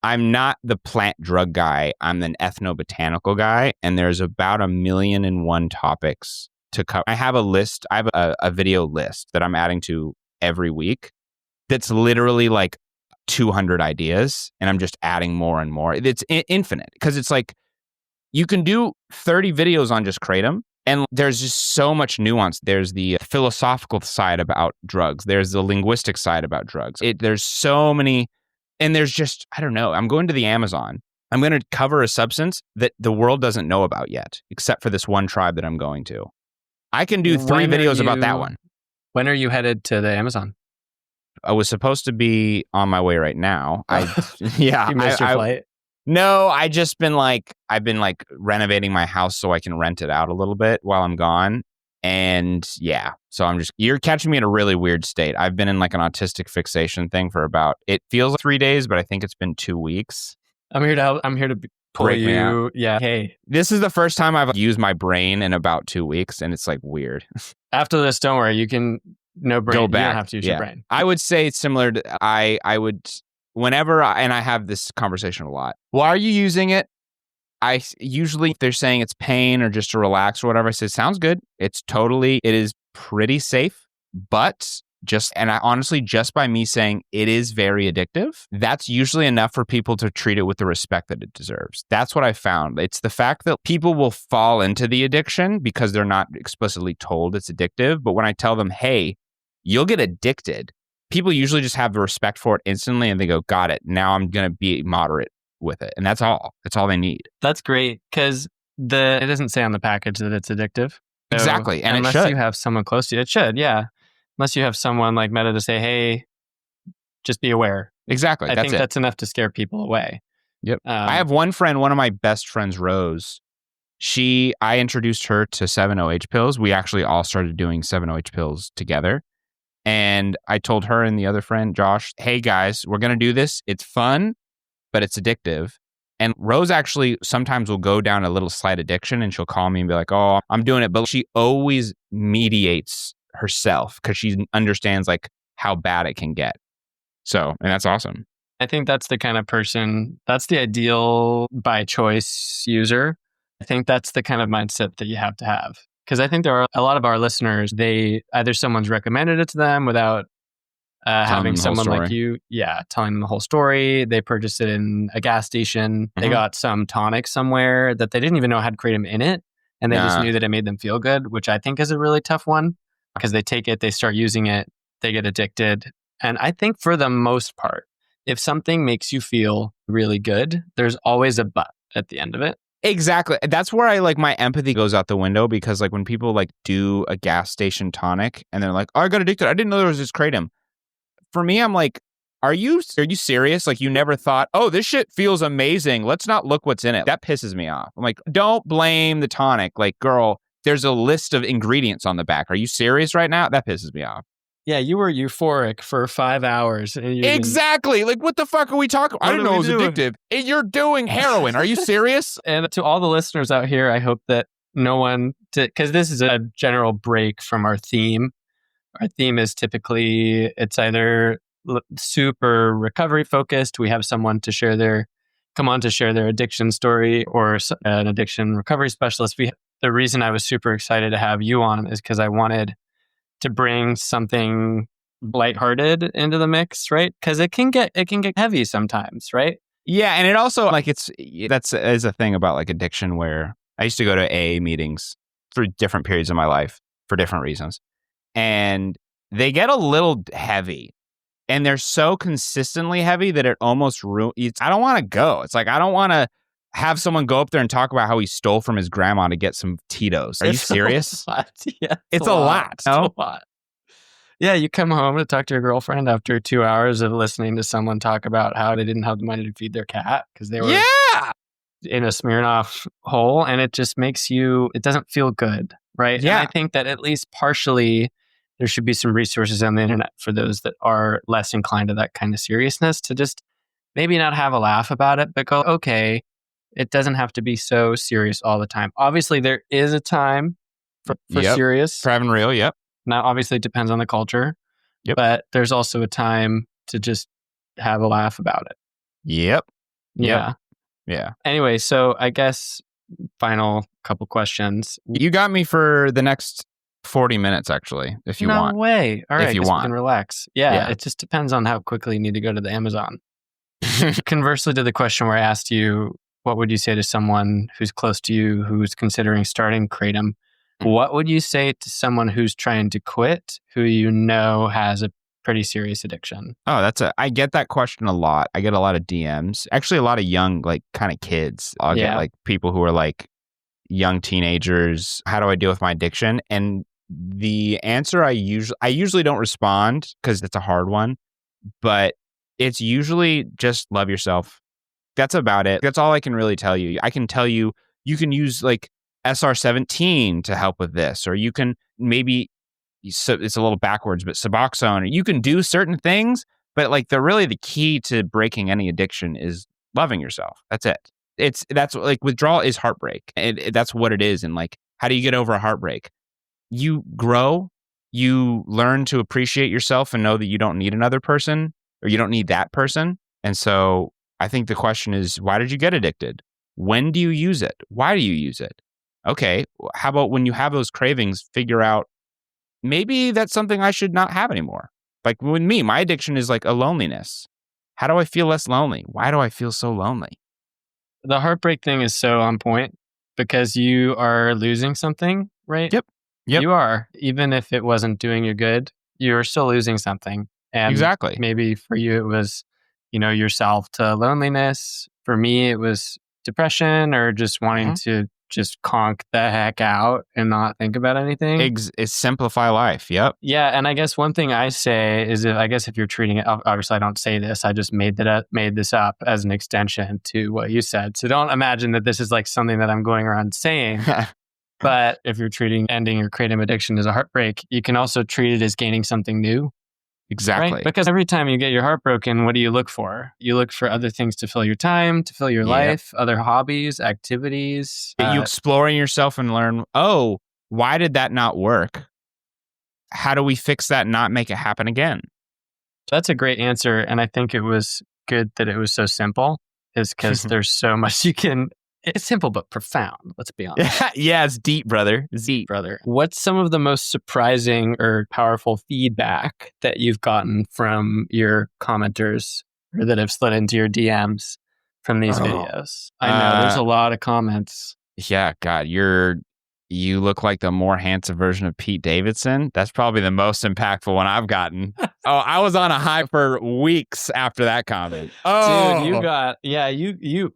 I'm not the plant drug guy. I'm an ethnobotanical guy. And there's about 1,000,001 topics to cover. I have a list. I have a video list that I'm adding to every week. That's literally like 200 ideas, and I'm just adding more and more. It's infinite because it's like you can do 30 videos on just Kratom, and there's just so much nuance. There's the philosophical side about drugs. There's the linguistic side about drugs. There's so many, and there's just, I don't know. I'm going to the Amazon. I'm going to cover a substance that the world doesn't know about yet, except for this one tribe that I'm going to. I can do 3 videos about that one. When are you headed to the Amazon? I was supposed to be on my way right now. You missed your flight? No, I've been renovating my house so I can rent it out a little bit while I'm gone. And yeah, so you're catching me in a really weird state. I've been in like an autistic fixation thing for it feels like 3 days, but I think it's been 2 weeks. I'm here to pull you. Yeah. Hey, this is the first time I've used my brain in about 2 weeks, and it's like weird. After this, don't worry. You can no brain. Go back. You don't have to use your brain. I would say it's similar to I would whenever and I have this conversation a lot. Why are you using it? I usually, if they're saying it's pain or just to relax or whatever, I say sounds good. It is pretty safe, but just by me saying it is very addictive, that's usually enough for people to treat it with the respect that it deserves. That's what I found. It's the fact that people will fall into the addiction because they're not explicitly told it's addictive. But when I tell them, hey, you'll get addicted, people usually just have the respect for it instantly and they go, got it. Now I'm going to be moderate with it. And that's all. That's all they need. That's great because it doesn't say on the package that it's addictive. So exactly. And unless you have someone close to you, it should. Yeah. Unless you have someone like Metta to say, hey, just be aware. Exactly. I think that's enough to scare people away. Yep. I have one friend, one of my best friends, Rose. I introduced her to 7-OH pills. We actually all started doing 7-OH pills together. And I told her and the other friend, Josh, hey guys, we're going to do this. It's fun, but it's addictive. And Rose actually sometimes will go down a little slight addiction and she'll call me and be like, oh, I'm doing it. But she always mediates herself because she understands like how bad it can get. So, and that's awesome. I think that's the kind of person, that's the ideal by choice user. I think that's the kind of mindset that you have to have. Because I think there are a lot of our listeners, either someone's recommended it to them without having someone like you, telling them the whole story. They purchased it in a gas station. Mm-hmm. They got some tonic somewhere that they didn't even know had kratom in it. And they just knew that it made them feel good, which I think is a really tough one. Because they take it, they start using it, they get addicted. And I think for the most part, if something makes you feel really good, there's always a but at the end of it. Exactly. That's where my empathy goes out the window because like when people like do a gas station tonic and they're like, oh, I got addicted. I didn't know there was this kratom. For me, I'm like, are you serious? Like you never thought, oh, this shit feels amazing. Let's not look what's in it. That pisses me off. I'm like, don't blame the tonic. Like, girl, there's a list of ingredients on the back. Are you serious right now? That pisses me off. Yeah, you were euphoric for 5 hours. And exactly. Like, what the fuck are we talking about? I didn't know it was addictive. You're doing heroin. Are you serious? And to all the listeners out here, I hope that no one, because this is a general break from our theme. Our theme is typically, it's either super recovery focused. We have someone to come on to share their addiction story, or an addiction recovery specialist. The reason I was super excited to have you on is because I wanted to bring something lighthearted into the mix, right? Because it can get heavy sometimes, right? Yeah, and it also that's a thing about like addiction where I used to go to AA meetings for different periods of my life for different reasons, and they get a little heavy, and they're so consistently heavy that it almost I don't want to go. It's like I don't want to have someone go up there and talk about how he stole from his grandma to get some Tito's. Are you serious? Yeah, it's a lot. It's a lot. Yeah, you come home to talk to your girlfriend after 2 hours of listening to someone talk about how they didn't have the money to feed their cat because they were in a Smirnoff hole, and it just it doesn't feel good, right? Yeah. And I think that at least partially there should be some resources on the internet for those that are less inclined to that kind of seriousness to just maybe not have a laugh about it, but go, okay, it doesn't have to be so serious all the time. Obviously, there is a time for serious. For having real, yep. Now, obviously, it depends on the culture. Yep. But there's also a time to just have a laugh about it. Yep. Yeah. Yeah. Anyway, so I guess final couple questions. You got me for the next 40 minutes, actually, if you No want. way. All right, If you guess we want. can relax. Yeah, Yeah. it just depends on how quickly you need to go to the Amazon. Conversely to the question where I asked you, what would you say to someone who's close to you who's considering starting Kratom? What would you say to someone who's trying to quit, who you know has a pretty serious addiction? Oh, I get that question a lot. I get a lot of DMs. Actually, a lot of young, like, kind of kids. I'll get, like, people who are, like, young teenagers. How do I deal with my addiction? And the answer I usually don't respond because it's a hard one, but it's usually just love yourself. That's about it. That's all I can really tell you. I can tell you, you can use like SR17 to help with this, or you can maybe, so it's a little backwards, but Suboxone, or you can do certain things, but like the key to breaking any addiction is loving yourself. That's it. That's like withdrawal is heartbreak. That's what it is. And like, how do you get over a heartbreak? You grow, you learn to appreciate yourself and know that you don't need another person or you don't need that person. And so I think the question is, why did you get addicted? When do you use it? Why do you use it? Okay, how about when you have those cravings, figure out maybe that's something I should not have anymore. Like with me, my addiction is like a loneliness. How do I feel less lonely? Why do I feel so lonely? The heartbreak thing is so on point because you are losing something, right? Yep. You are. Even if it wasn't doing you good, you're still losing something. And exactly. Maybe for you, it was, yourself to loneliness. For me, it was depression or just wanting to just conk the heck out and not think about anything. It's simplify life. Yep. Yeah. And I guess one thing I say is if you're treating it, obviously I don't say this, I just made this up as an extension to what you said. So don't imagine that this is like something that I'm going around saying. But if you're treating ending your Kratom addiction as a heartbreak, you can also treat it as gaining something new. Exactly. Right? Because every time you get your heart broken, what do you look for? You look for other things to fill your time, to fill your life, other hobbies, activities. You exploring yourself and learn, oh, why did that not work? How do we fix that and not make it happen again? That's a great answer. And I think it was good that it was so simple, is because there's so much you can. It's simple but profound, let's be honest. Yeah, it's deep, brother. It's deep. Brother. What's some of the most surprising or powerful feedback that you've gotten from your commenters or that have slid into your DMs from these videos? I know there's a lot of comments. Yeah, God, you look like the more handsome version of Pete Davidson. That's probably the most impactful one I've gotten. I was on a high for weeks after that comment. Dude, you got, you.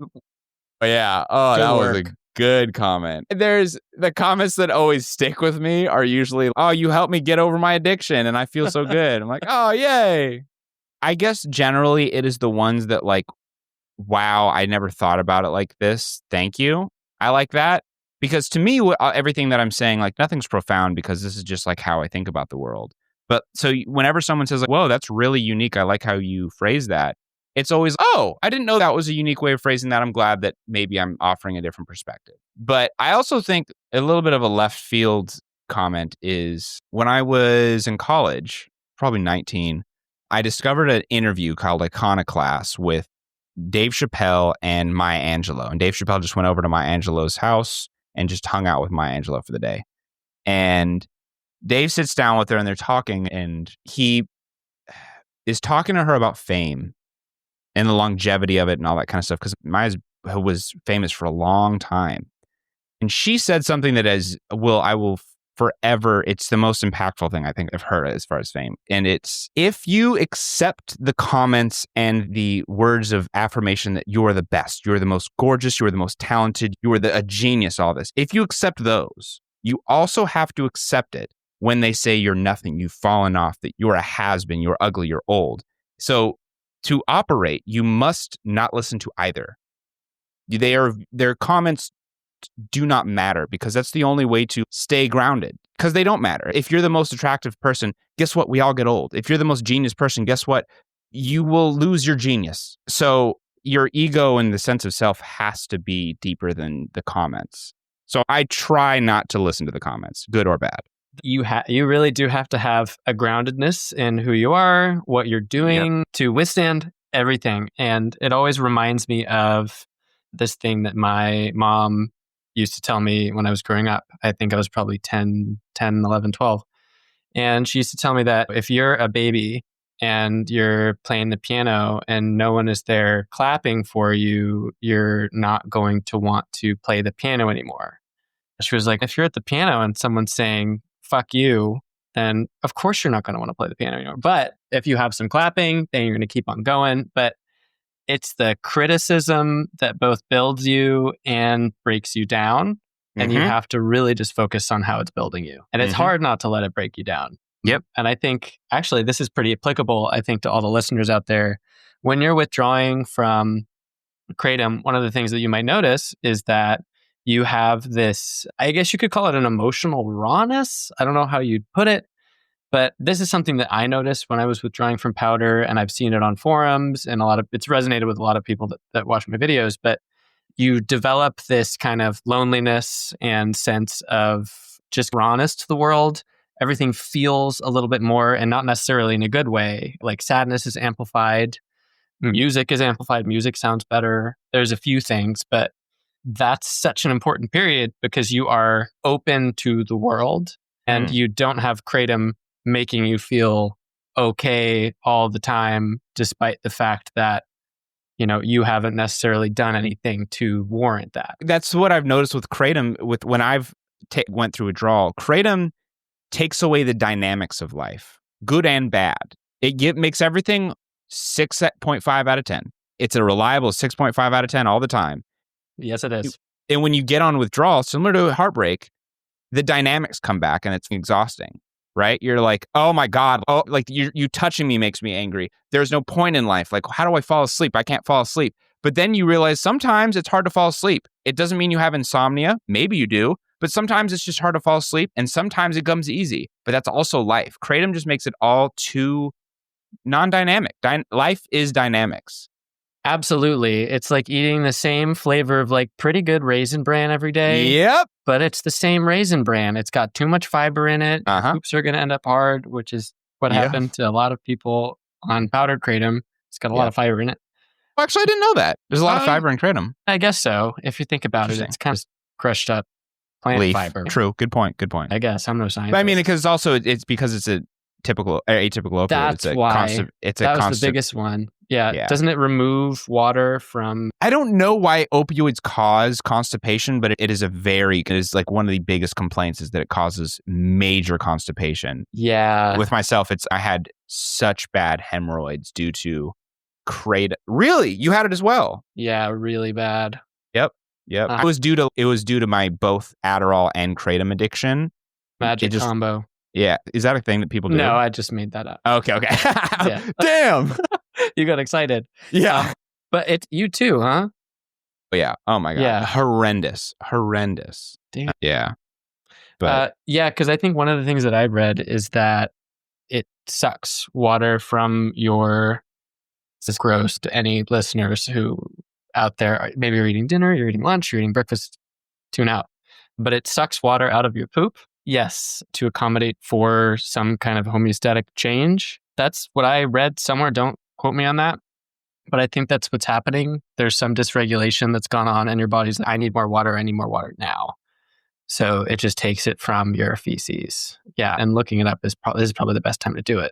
Yeah. Oh, that was a good comment. There's the comments that always stick with me are usually, oh, you helped me get over my addiction and I feel so good. I'm like, oh, yay. I guess generally it is the ones that like, wow, I never thought about it like this. Thank you. I like that because to me, everything that I'm saying, like nothing's profound because this is just like how I think about the world. But so whenever someone says like, whoa, that's really unique. I like how you phrase that. It's always, oh, I didn't know that was a unique way of phrasing that. I'm glad that maybe I'm offering a different perspective. But I also think a little bit of a left field comment is when I was in college, probably 19, I discovered an interview called Iconoclast with Dave Chappelle and Maya Angelou. And Dave Chappelle just went over to Maya Angelou's house and just hung out with Maya Angelou for the day. And Dave sits down with her and they're talking and he is talking to her about fame and the longevity of it and all that kind of stuff. Because Maya was famous for a long time. And she said something that I will forever, it's the most impactful thing I think I've heard as far as fame. And it's, if you accept the comments and the words of affirmation that you're the best, you're the most gorgeous, you're the most talented, you're a genius, all this. If you accept those, you also have to accept it when they say you're nothing, you've fallen off, that you're a has-been, you're ugly, you're old. So to operate, you must not listen to either. Their comments do not matter because that's the only way to stay grounded because they don't matter. If you're the most attractive person, guess what? We all get old. If you're the most genius person, guess what? You will lose your genius. So your ego and the sense of self has to be deeper than the comments. So I try not to listen to the comments, good or bad. You really do have to have a groundedness in who you are, what you're doing to withstand everything. And it always reminds me of this thing that my mom used to tell me when I was growing up. I think I was probably 10, 11, 12. And she used to tell me that if you're a baby and you're playing the piano and no one is there clapping for you, you're not going to want to play the piano anymore. She was like, if you're at the piano and someone's saying, fuck you, then of course you're not going to want to play the piano anymore. But if you have some clapping, then you're going to keep on going. But it's the criticism that both builds you and breaks you down. And you have to really just focus on how it's building you. And it's hard not to let it break you down. Yep. And I think actually this is pretty applicable, I think, to all the listeners out there. When you're withdrawing from Kratom, one of the things that you might notice is that you have this, I guess you could call it an emotional rawness. I don't know how you'd put it, but this is something that I noticed when I was withdrawing from powder, and I've seen it on forums, and it's resonated with a lot of people that watch my videos. But you develop this kind of loneliness and sense of just rawness to the world. Everything feels a little bit more, and not necessarily in a good way. Like sadness is amplified, music is amplified, music sounds better. There's a few things, but that's such an important period because you are open to the world and you don't have Kratom making you feel okay all the time, despite the fact that you haven't necessarily done anything to warrant that. That's what I've noticed with Kratom. With when I've went through withdrawal, Kratom takes away the dynamics of life, good and bad. It makes everything 6.5 out of 10. It's a reliable 6.5 out of 10 all the time. Yes, it is. And when you get on withdrawal, similar to heartbreak, the dynamics come back and it's exhausting. Right? You're like, oh my God, like you touching me makes me angry. There's no point in life. Like, how do I fall asleep? I can't fall asleep. But then you realize sometimes it's hard to fall asleep. It doesn't mean you have insomnia. Maybe you do. But sometimes it's just hard to fall asleep. And sometimes it comes easy. But that's also life. Kratom just makes it all too non-dynamic. Life is dynamics. Absolutely. It's like eating the same flavor of like pretty good Raisin Bran every day. Yep. But it's the same Raisin Bran. It's got too much fiber in it. Poops are going to end up hard, which is what happened to a lot of people on powdered Kratom. It's got a lot of fiber in it. Actually, I didn't know that. There's a lot of fiber in Kratom. I guess so. If you think about it, it's kind of crushed up plant fiber. True. Good point. I guess. I'm no scientist. But I mean, because it's because it's a atypical opioid. That's why. That was the biggest one. Yeah. Doesn't it remove water from... I don't know why opioids cause constipation, but it is like one of the biggest complaints is that it causes major constipation. Yeah. With myself, I had such bad hemorrhoids due to Kratom. Really? You had it as well? Yeah, really bad. Yep. It was due to my both Adderall and Kratom addiction. Magic combo. Yeah. Is that a thing that people do? No, I just made that up. Okay. Damn. You got excited. Yeah. But it's you too, huh? Yeah. Oh my God. Yeah. Horrendous. Damn. Yeah. But because I think one of the things that I read is that it sucks water from your... This is gross to any listeners who out there, maybe you're eating dinner, you're eating lunch, you're eating breakfast, tune out. But it sucks water out of your poop. Yes, to accommodate for some kind of homeostatic change. That's what I read somewhere. Don't quote me on that. But I think that's what's happening. There's some dysregulation that's gone on and your body's like, I need more water now. So it just takes it from your feces. Yeah, and looking it up is probably the best time to do it.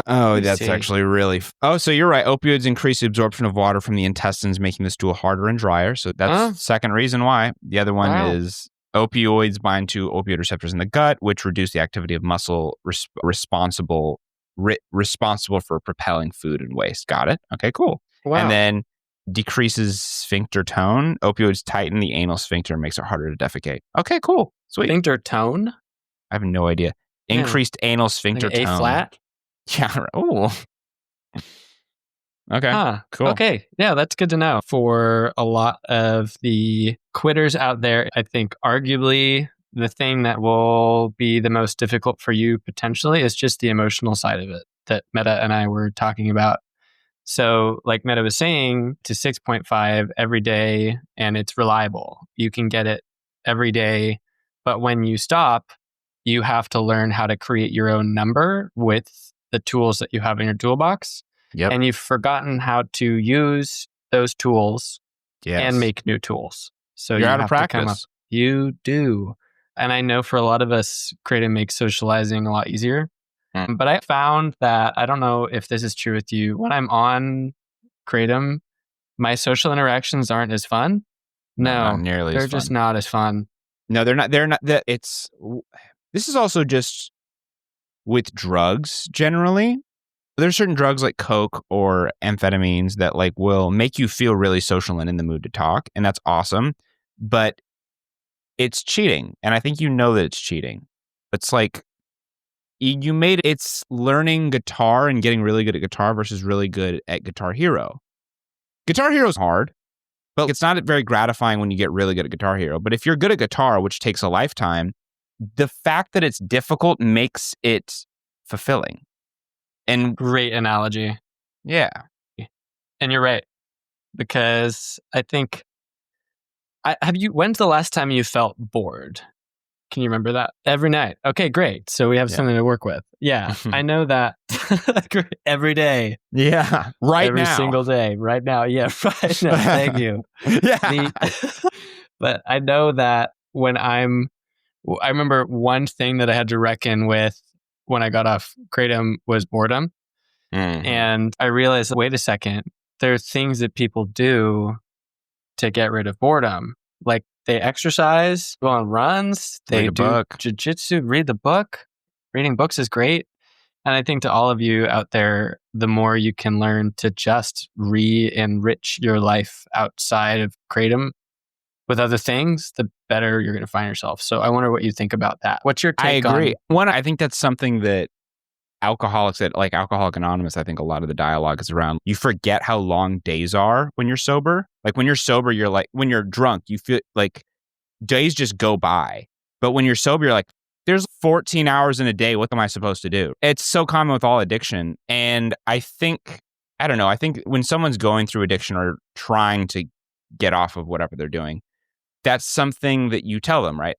That's actually really... so you're right. Opioids increase the absorption of water from the intestines, making the stool harder and drier. So that's the second reason why. The other one is opioids bind to opioid receptors in the gut, which reduce the activity of muscle responsible for propelling food and waste. Got it. Okay, cool. Wow. And then decreases sphincter tone. Opioids tighten the anal sphincter and makes it harder to defecate. Okay, cool. Sweet. Sphincter tone? I have no idea. Increased anal sphincter like tone. A flat? Yeah. Oh. Okay. Cool. Okay. Yeah, that's good to know. For a lot of the quitters out there, I think arguably the thing that will be the most difficult for you potentially is just the emotional side of it that Metta and I were talking about. So like Metta was saying, to 6.5 every day, and it's reliable. You can get it every day. But when you stop, you have to learn how to create your own number with the tools that you have in your toolbox. Yep. And you've forgotten how to use those tools and make new tools. So You're you out of have to come up. practice. You do. And I know for a lot of us, Kratom makes socializing a lot easier. But I found that, I don't know if this is true with you, when I'm on Kratom, my social interactions aren't as fun. No, not No, nearly they're as just fun. not as fun. No, they're not. They're not. This is also just with drugs generally. There's certain drugs like coke or amphetamines that like will make you feel really social and in the mood to talk, and that's awesome. But it's cheating, and I think you know that it's cheating. It's like you made it's learning guitar and getting really good at guitar versus really good at Guitar Hero. Guitar Hero is hard, but it's not very gratifying when you get really good at Guitar Hero. But if you're good at guitar, which takes a lifetime, the fact that it's difficult makes it fulfilling. And Great analogy. yeah, And you're right. Because I think, when's the last time you felt bored? Can you remember that? Every night. Okay, great. So we have Yeah. something to work with. Yeah, I know that. Every day. yeah, right every now, single day. Right now. Yeah, right now. Thank you. yeah, But I know that I remember one thing that I had to reckon with when I got off Kratom was boredom. Mhm. And I realized, wait a second, there are things that people do to get rid of boredom. Like they exercise, go on runs, they Read a do book. jujitsu, read the book. Reading books is great. And I think to all of you out there, the more you can learn to just re-enrich your life outside of Kratom with other things, the better you're going to find yourself. So I wonder what you think about that. What's your I take agree. on? One, I think that's something that alcoholics at like Alcoholic Anonymous, I think a lot of the dialogue is around you forget how long days are when you're sober. Like when you're sober, you're like, when you're drunk, you feel like days just go by. But when you're sober, you're like, there's 14 hours in a day. What am I supposed to do? It's so common with all addiction. And I think when someone's going through addiction or trying to get off of whatever they're doing, that's something that you tell them, right?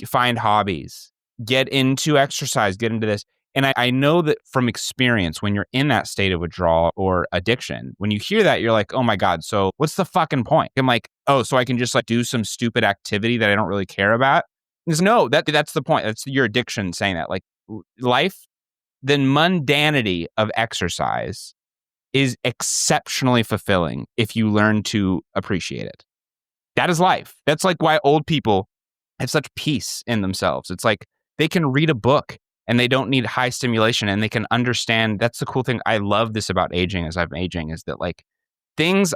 Find hobbies, get into exercise, get into this. And I know that from experience, when you're in that state of withdrawal or addiction, when you hear that, you're like, oh my God, so what's the fucking point? I'm like, oh, so I can just like do some stupid activity that I don't really care about? No, that's the point. That's your addiction saying that. Like life, the mundanity of exercise is exceptionally fulfilling if you learn to appreciate it. That is life. That's like why old people have such peace in themselves. It's like they can read a book and they don't need high stimulation and they can understand. That's the cool thing. I love this about aging as I'm aging is that like things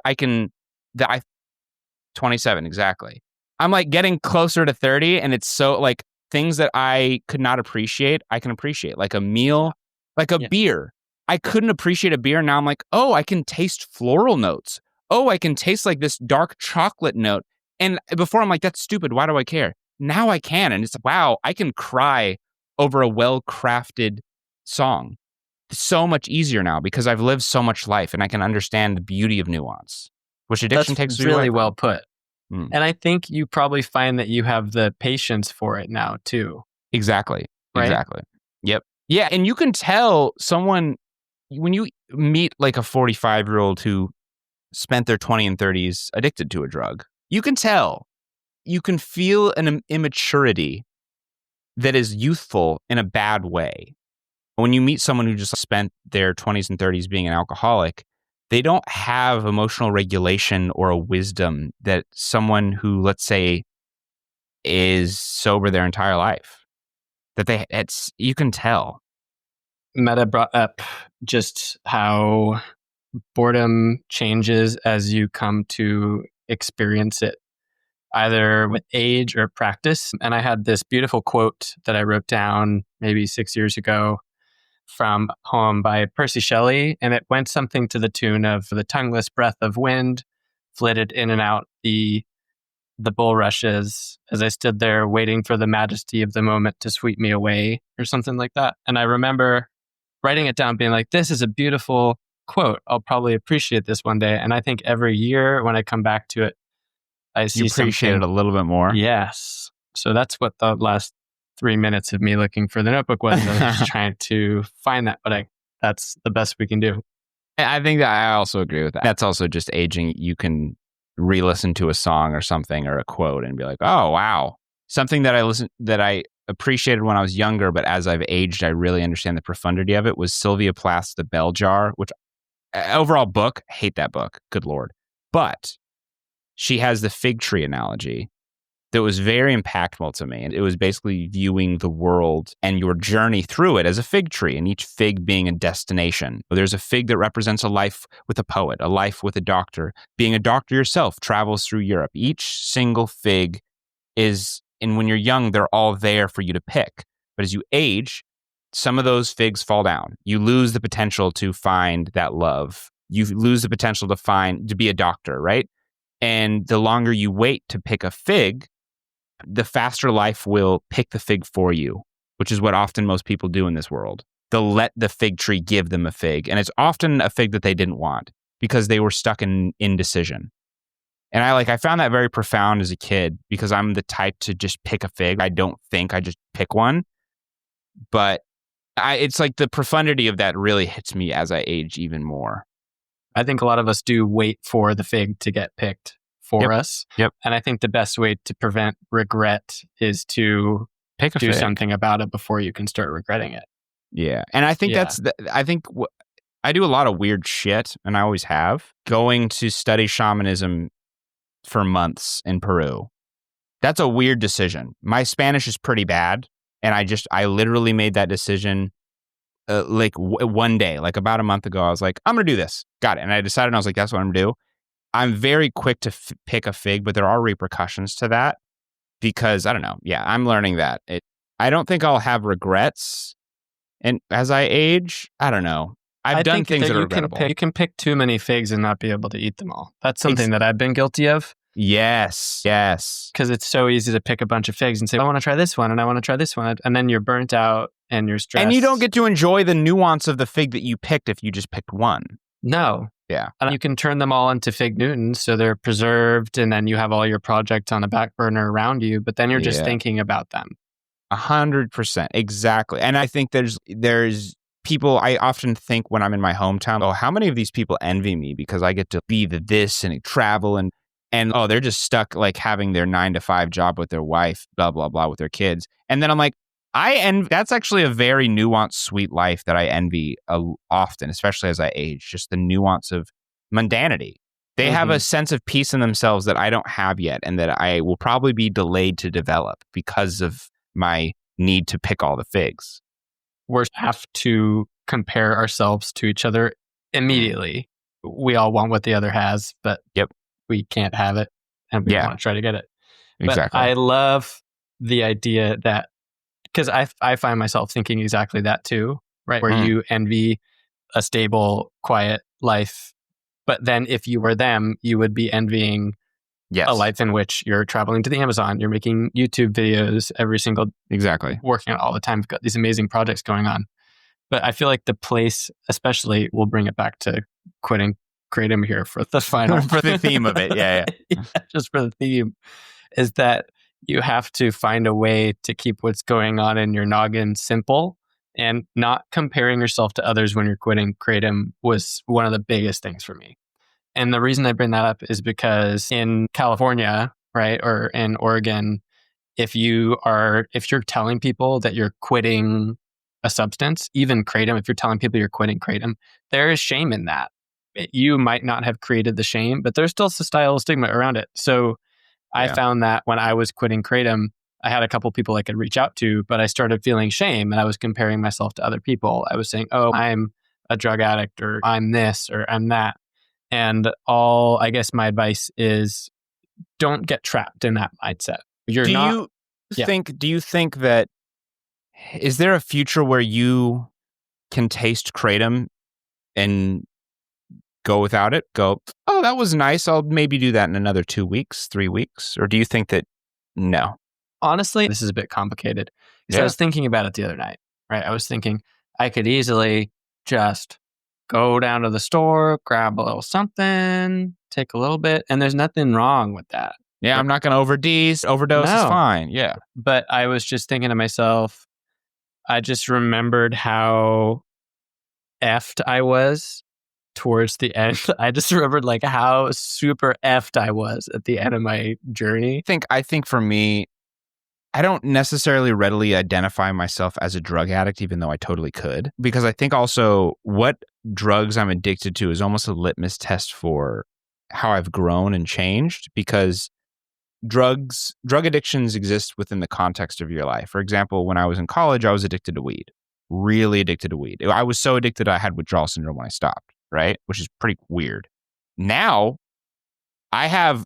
27, exactly. I'm like getting closer to 30 and it's so like things that I could not appreciate, I can appreciate. Like a meal, like a beer. I couldn't appreciate a beer. Now I'm like, oh, I can taste floral notes. Oh, I can taste like this dark chocolate note. And before I'm like, that's stupid. Why do I care? Now I can. And it's wow, I can cry over a well-crafted song. It's so much easier now because I've lived so much life and I can understand the beauty of nuance, which addiction takes That's you away really from. well put. Mm. And I think you probably find that you have the patience for it now too. Exactly. Right? Exactly. Yep. Yeah. And you can tell someone when you meet like a 45-year-old who spent their 20s and 30s addicted to a drug, you can tell. You can feel an immaturity that is youthful in a bad way. When you meet someone who just spent their 20s and 30s being an alcoholic, they don't have emotional regulation or a wisdom that someone who, let's say, is sober their entire life. You can tell. Metta brought up just how boredom changes as you come to experience it, either with age or practice. And I had this beautiful quote that I wrote down maybe 6 years ago from a poem by Percy Shelley, and it went something to the tune of the tongueless breath of wind flitted in and out the bulrushes as I stood there waiting for the majesty of the moment to sweep me away, or something like that. And I remember writing it down, being like, this is a beautiful quote. I'll probably appreciate this one day. And I think every year when I come back to it, I see You appreciate it a little bit more. Yes. So that's what the last 3 minutes of me looking for the notebook was. I was just trying to find that, but that's the best we can do. I think that I also agree with that. That's also just aging. You can re-listen to a song or something or a quote and be like, oh, wow. Something that I appreciated when I was younger, but as I've aged, I really understand the profundity of it, was Sylvia Plath's The Bell Jar, which overall book, hate that book. Good Lord. But she has the fig tree analogy that was very impactful to me. And it was basically viewing the world and your journey through it as a fig tree, and each fig being a destination. There's a fig that represents a life with a poet, a life with a doctor. Being a doctor yourself travels through Europe. Each single fig is, and when you're young, they're all there for you to pick. But as you age, some of those figs fall down. You lose the potential to find that love. You lose the potential to be a doctor, right? And the longer you wait to pick a fig, the faster life will pick the fig for you, which is what often most people do in this world. They'll let the fig tree give them a fig. And it's often a fig that they didn't want because they were stuck in indecision. And I found that very profound as a kid because I'm the type to just pick a fig. I don't think, I just pick one. But it's like the profundity of that really hits me as I age even more. I think a lot of us do wait for the fig to get picked for us. Yep. And I think the best way to prevent regret is to Pick a do fig. something about it before you can start regretting it. Yeah. And I think I do a lot of weird shit, and I always have. Going to study shamanism for months in Peru. That's a weird decision. My Spanish is pretty bad. And I literally made that decision one day, like about a month ago. I was like, I'm going to do this. Got it. And I decided, and I was like, that's what I'm going to do. I'm very quick to pick a fig, but there are repercussions to that because I don't know. Yeah, I'm learning that. I don't think I'll have regrets. And as I age, I don't know. I've done things that are regrettable. You can pick too many figs and not be able to eat them all. That's something that I've been guilty of. Yes. Because it's so easy to pick a bunch of figs and say, I want to try this one and I want to try this one. And then you're burnt out and you're stressed. And you don't get to enjoy the nuance of the fig that you picked if you just picked one. No. Yeah. And you can turn them all into fig Newtons so they're preserved and then you have all your projects on a back burner around you, but then you're just thinking about them. 100%. Exactly. And I think there's people, I often think when I'm in my hometown, oh, how many of these people envy me because I get to be this and travel and oh, they're just stuck like having their 9-to-5 job with their wife, blah, blah, blah, with their kids. And then I'm like, that's actually a very nuanced, sweet life that I envy often, especially as I age, just the nuance of mundanity. They have a sense of peace in themselves that I don't have yet and that I will probably be delayed to develop because of my need to pick all the figs. We have to compare ourselves to each other immediately. We all want what the other has, but we can't have it and we want to try to get it. Exactly. But I love the idea that, because I find myself thinking exactly that too, right? Where you envy a stable, quiet life. But then if you were them, you would be envying a life in which you're traveling to the Amazon, you're making YouTube videos every single working on all the time. You've got these amazing projects going on. But I feel like the place, especially, we'll bring it back to quitting Kratom here for the final. For the theme of it, yeah. Just for the theme, is that you have to find a way to keep what's going on in your noggin simple and not comparing yourself to others when you're quitting Kratom was one of the biggest things for me. And the reason I bring that up is because in California, right, or in Oregon, if you're telling people that you're quitting a substance, even Kratom, if you're telling people you're quitting Kratom, there is shame in that. You might not have created the shame, but there's still societal stigma around it. So I found that when I was quitting Kratom, I had a couple people I could reach out to, but I started feeling shame and I was comparing myself to other people. I was saying, oh, I'm a drug addict or I'm this or I'm that. And I guess my advice is don't get trapped in that mindset. Do you think that, is there a future where you can taste Kratom and go without it? Go, oh, that was nice. I'll maybe do that in another 2 weeks, 3 weeks. Or do you think that, no? Honestly, this is a bit complicated. Because I was thinking about it the other night, right? I was thinking I could easily just go down to the store, grab a little something, take a little bit, and there's nothing wrong with that. Yeah, I'm not going to overdose is fine. Yeah. But I was just thinking to myself, I just remembered how effed I was towards the end, I just remembered like how super effed I was at the end of my journey. I think for me, I don't necessarily readily identify myself as a drug addict, even though I totally could, because I think also what drugs I'm addicted to is almost a litmus test for how I've grown and changed, because drug addictions exist within the context of your life. For example, when I was in college, I was addicted to weed, really addicted to weed. I was so addicted I had withdrawal syndrome when I stopped, right? Which is pretty weird. Now I've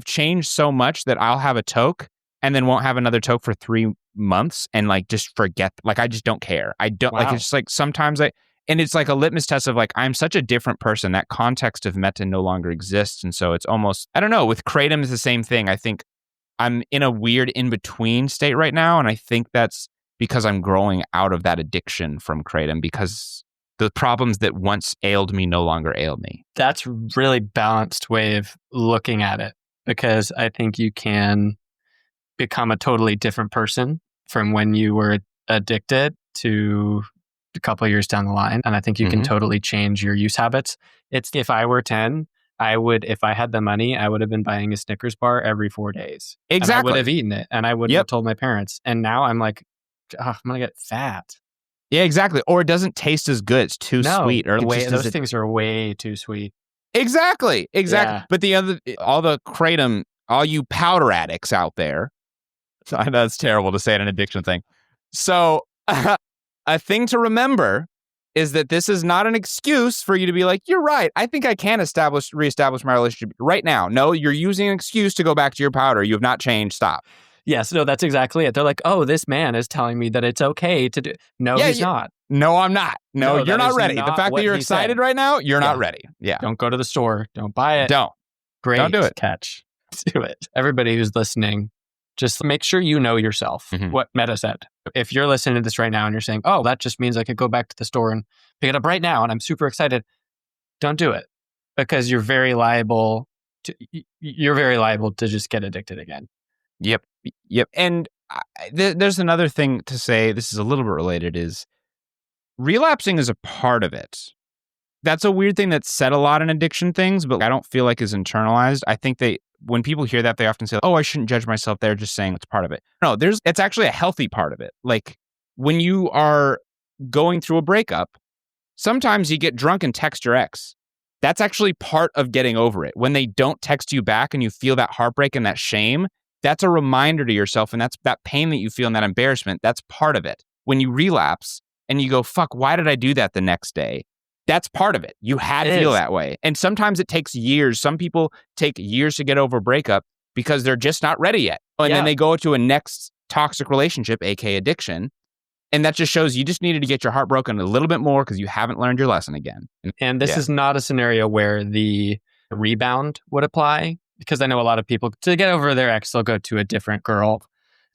changed so much that I'll have a toke and then won't have another toke for 3 months and like just forget, like I just don't care. I don't like, it's just like sometimes and it's like a litmus test of like, I'm such a different person. That context of Metta no longer exists. And so it's almost, I don't know, with Kratom is the same thing. I think I'm in a weird in-between state right now. And I think that's because I'm growing out of that addiction from Kratom, because the problems that once ailed me no longer ail me. That's a really balanced way of looking at it, because I think you can become a totally different person from when you were addicted to a couple of years down the line. And I think you can totally change your use habits. It's if I were 10, if I had the money, I would have been buying a Snickers bar every 4 days. Exactly. And I would have eaten it and I wouldn't have told my parents. And now I'm like, I'm going to get fat. Yeah, exactly. Or it doesn't taste as good. It's too sweet. Or those things are way too sweet. Exactly. Yeah. But all the Kratom, all you powder addicts out there, I know it's terrible to say an addiction thing. So a thing to remember is that this is not an excuse for you to be like, you're right, I think I can reestablish my relationship right now. No, you're using an excuse to go back to your powder. You have not changed. Stop. Yes, no, that's exactly it. They're like, oh, this man is telling me that it's okay to do. No, he's not. No, I'm not. No, you're not ready. Not the fact that you're excited right now, you're not ready. Yeah. Don't go to the store. Don't buy it. Don't do it. Catch. Do it. Everybody who's listening, just make sure you know yourself, what Metta said. If you're listening to this right now and you're saying, oh, that just means I could go back to the store and pick it up right now and I'm super excited. Don't do it, because you're very liable to just get addicted again. Yep. And there's another thing to say, this is a little bit related, is relapsing is a part of it. That's a weird thing that's said a lot in addiction things, but I don't feel like is internalized. I think when people hear that, they often say, oh, I shouldn't judge myself. They're just saying it's part of it. No, it's actually a healthy part of it. Like when you are going through a breakup, sometimes you get drunk and text your ex. That's actually part of getting over it. When they don't text you back and you feel that heartbreak and that shame, that's a reminder to yourself. And that's that pain that you feel and that embarrassment. That's part of it. When you relapse and you go, fuck, why did I do that the next day? That's part of it. You had to feel that way. And sometimes it takes years. Some people take years to get over a breakup because they're just not ready yet. And then they go to a next toxic relationship, aka addiction. And that just shows you just needed to get your heart broken a little bit more because you haven't learned your lesson again. And this is not a scenario where the rebound would apply, because I know a lot of people, to get over their ex, they'll go to a different girl.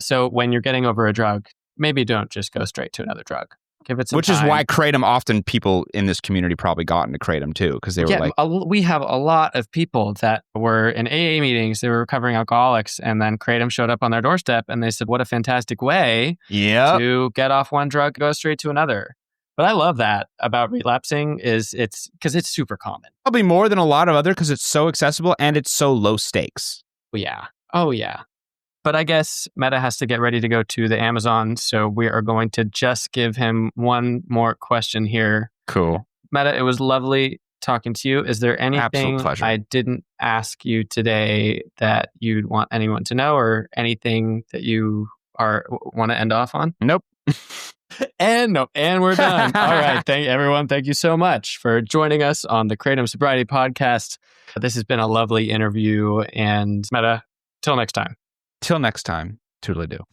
So when you're getting over a drug, maybe don't just go straight to another drug. Give it some Which time. is why Kratom, often people in this community probably got into Kratom too, because they were like... we have a lot of people that were in AA meetings, they were recovering alcoholics, and then Kratom showed up on their doorstep and they said, what a fantastic way to get off one drug, go straight to another. But I love that about relapsing is it's because it's super common. Probably more than a lot of other, because it's so accessible and it's so low stakes. Yeah. Oh, yeah. But I guess Metta has to get ready to go to the Amazon, so we are going to just give him one more question here. Cool. Metta, it was lovely talking to you. Is there anything I didn't ask you today that you'd want anyone to know, or anything that you want to end off on? Nope. And we're done. All right. Thank you so much for joining us on the Kratom Sobriety Podcast. This has been a lovely interview, and Metta, till next time. Till next time, toodly-doo.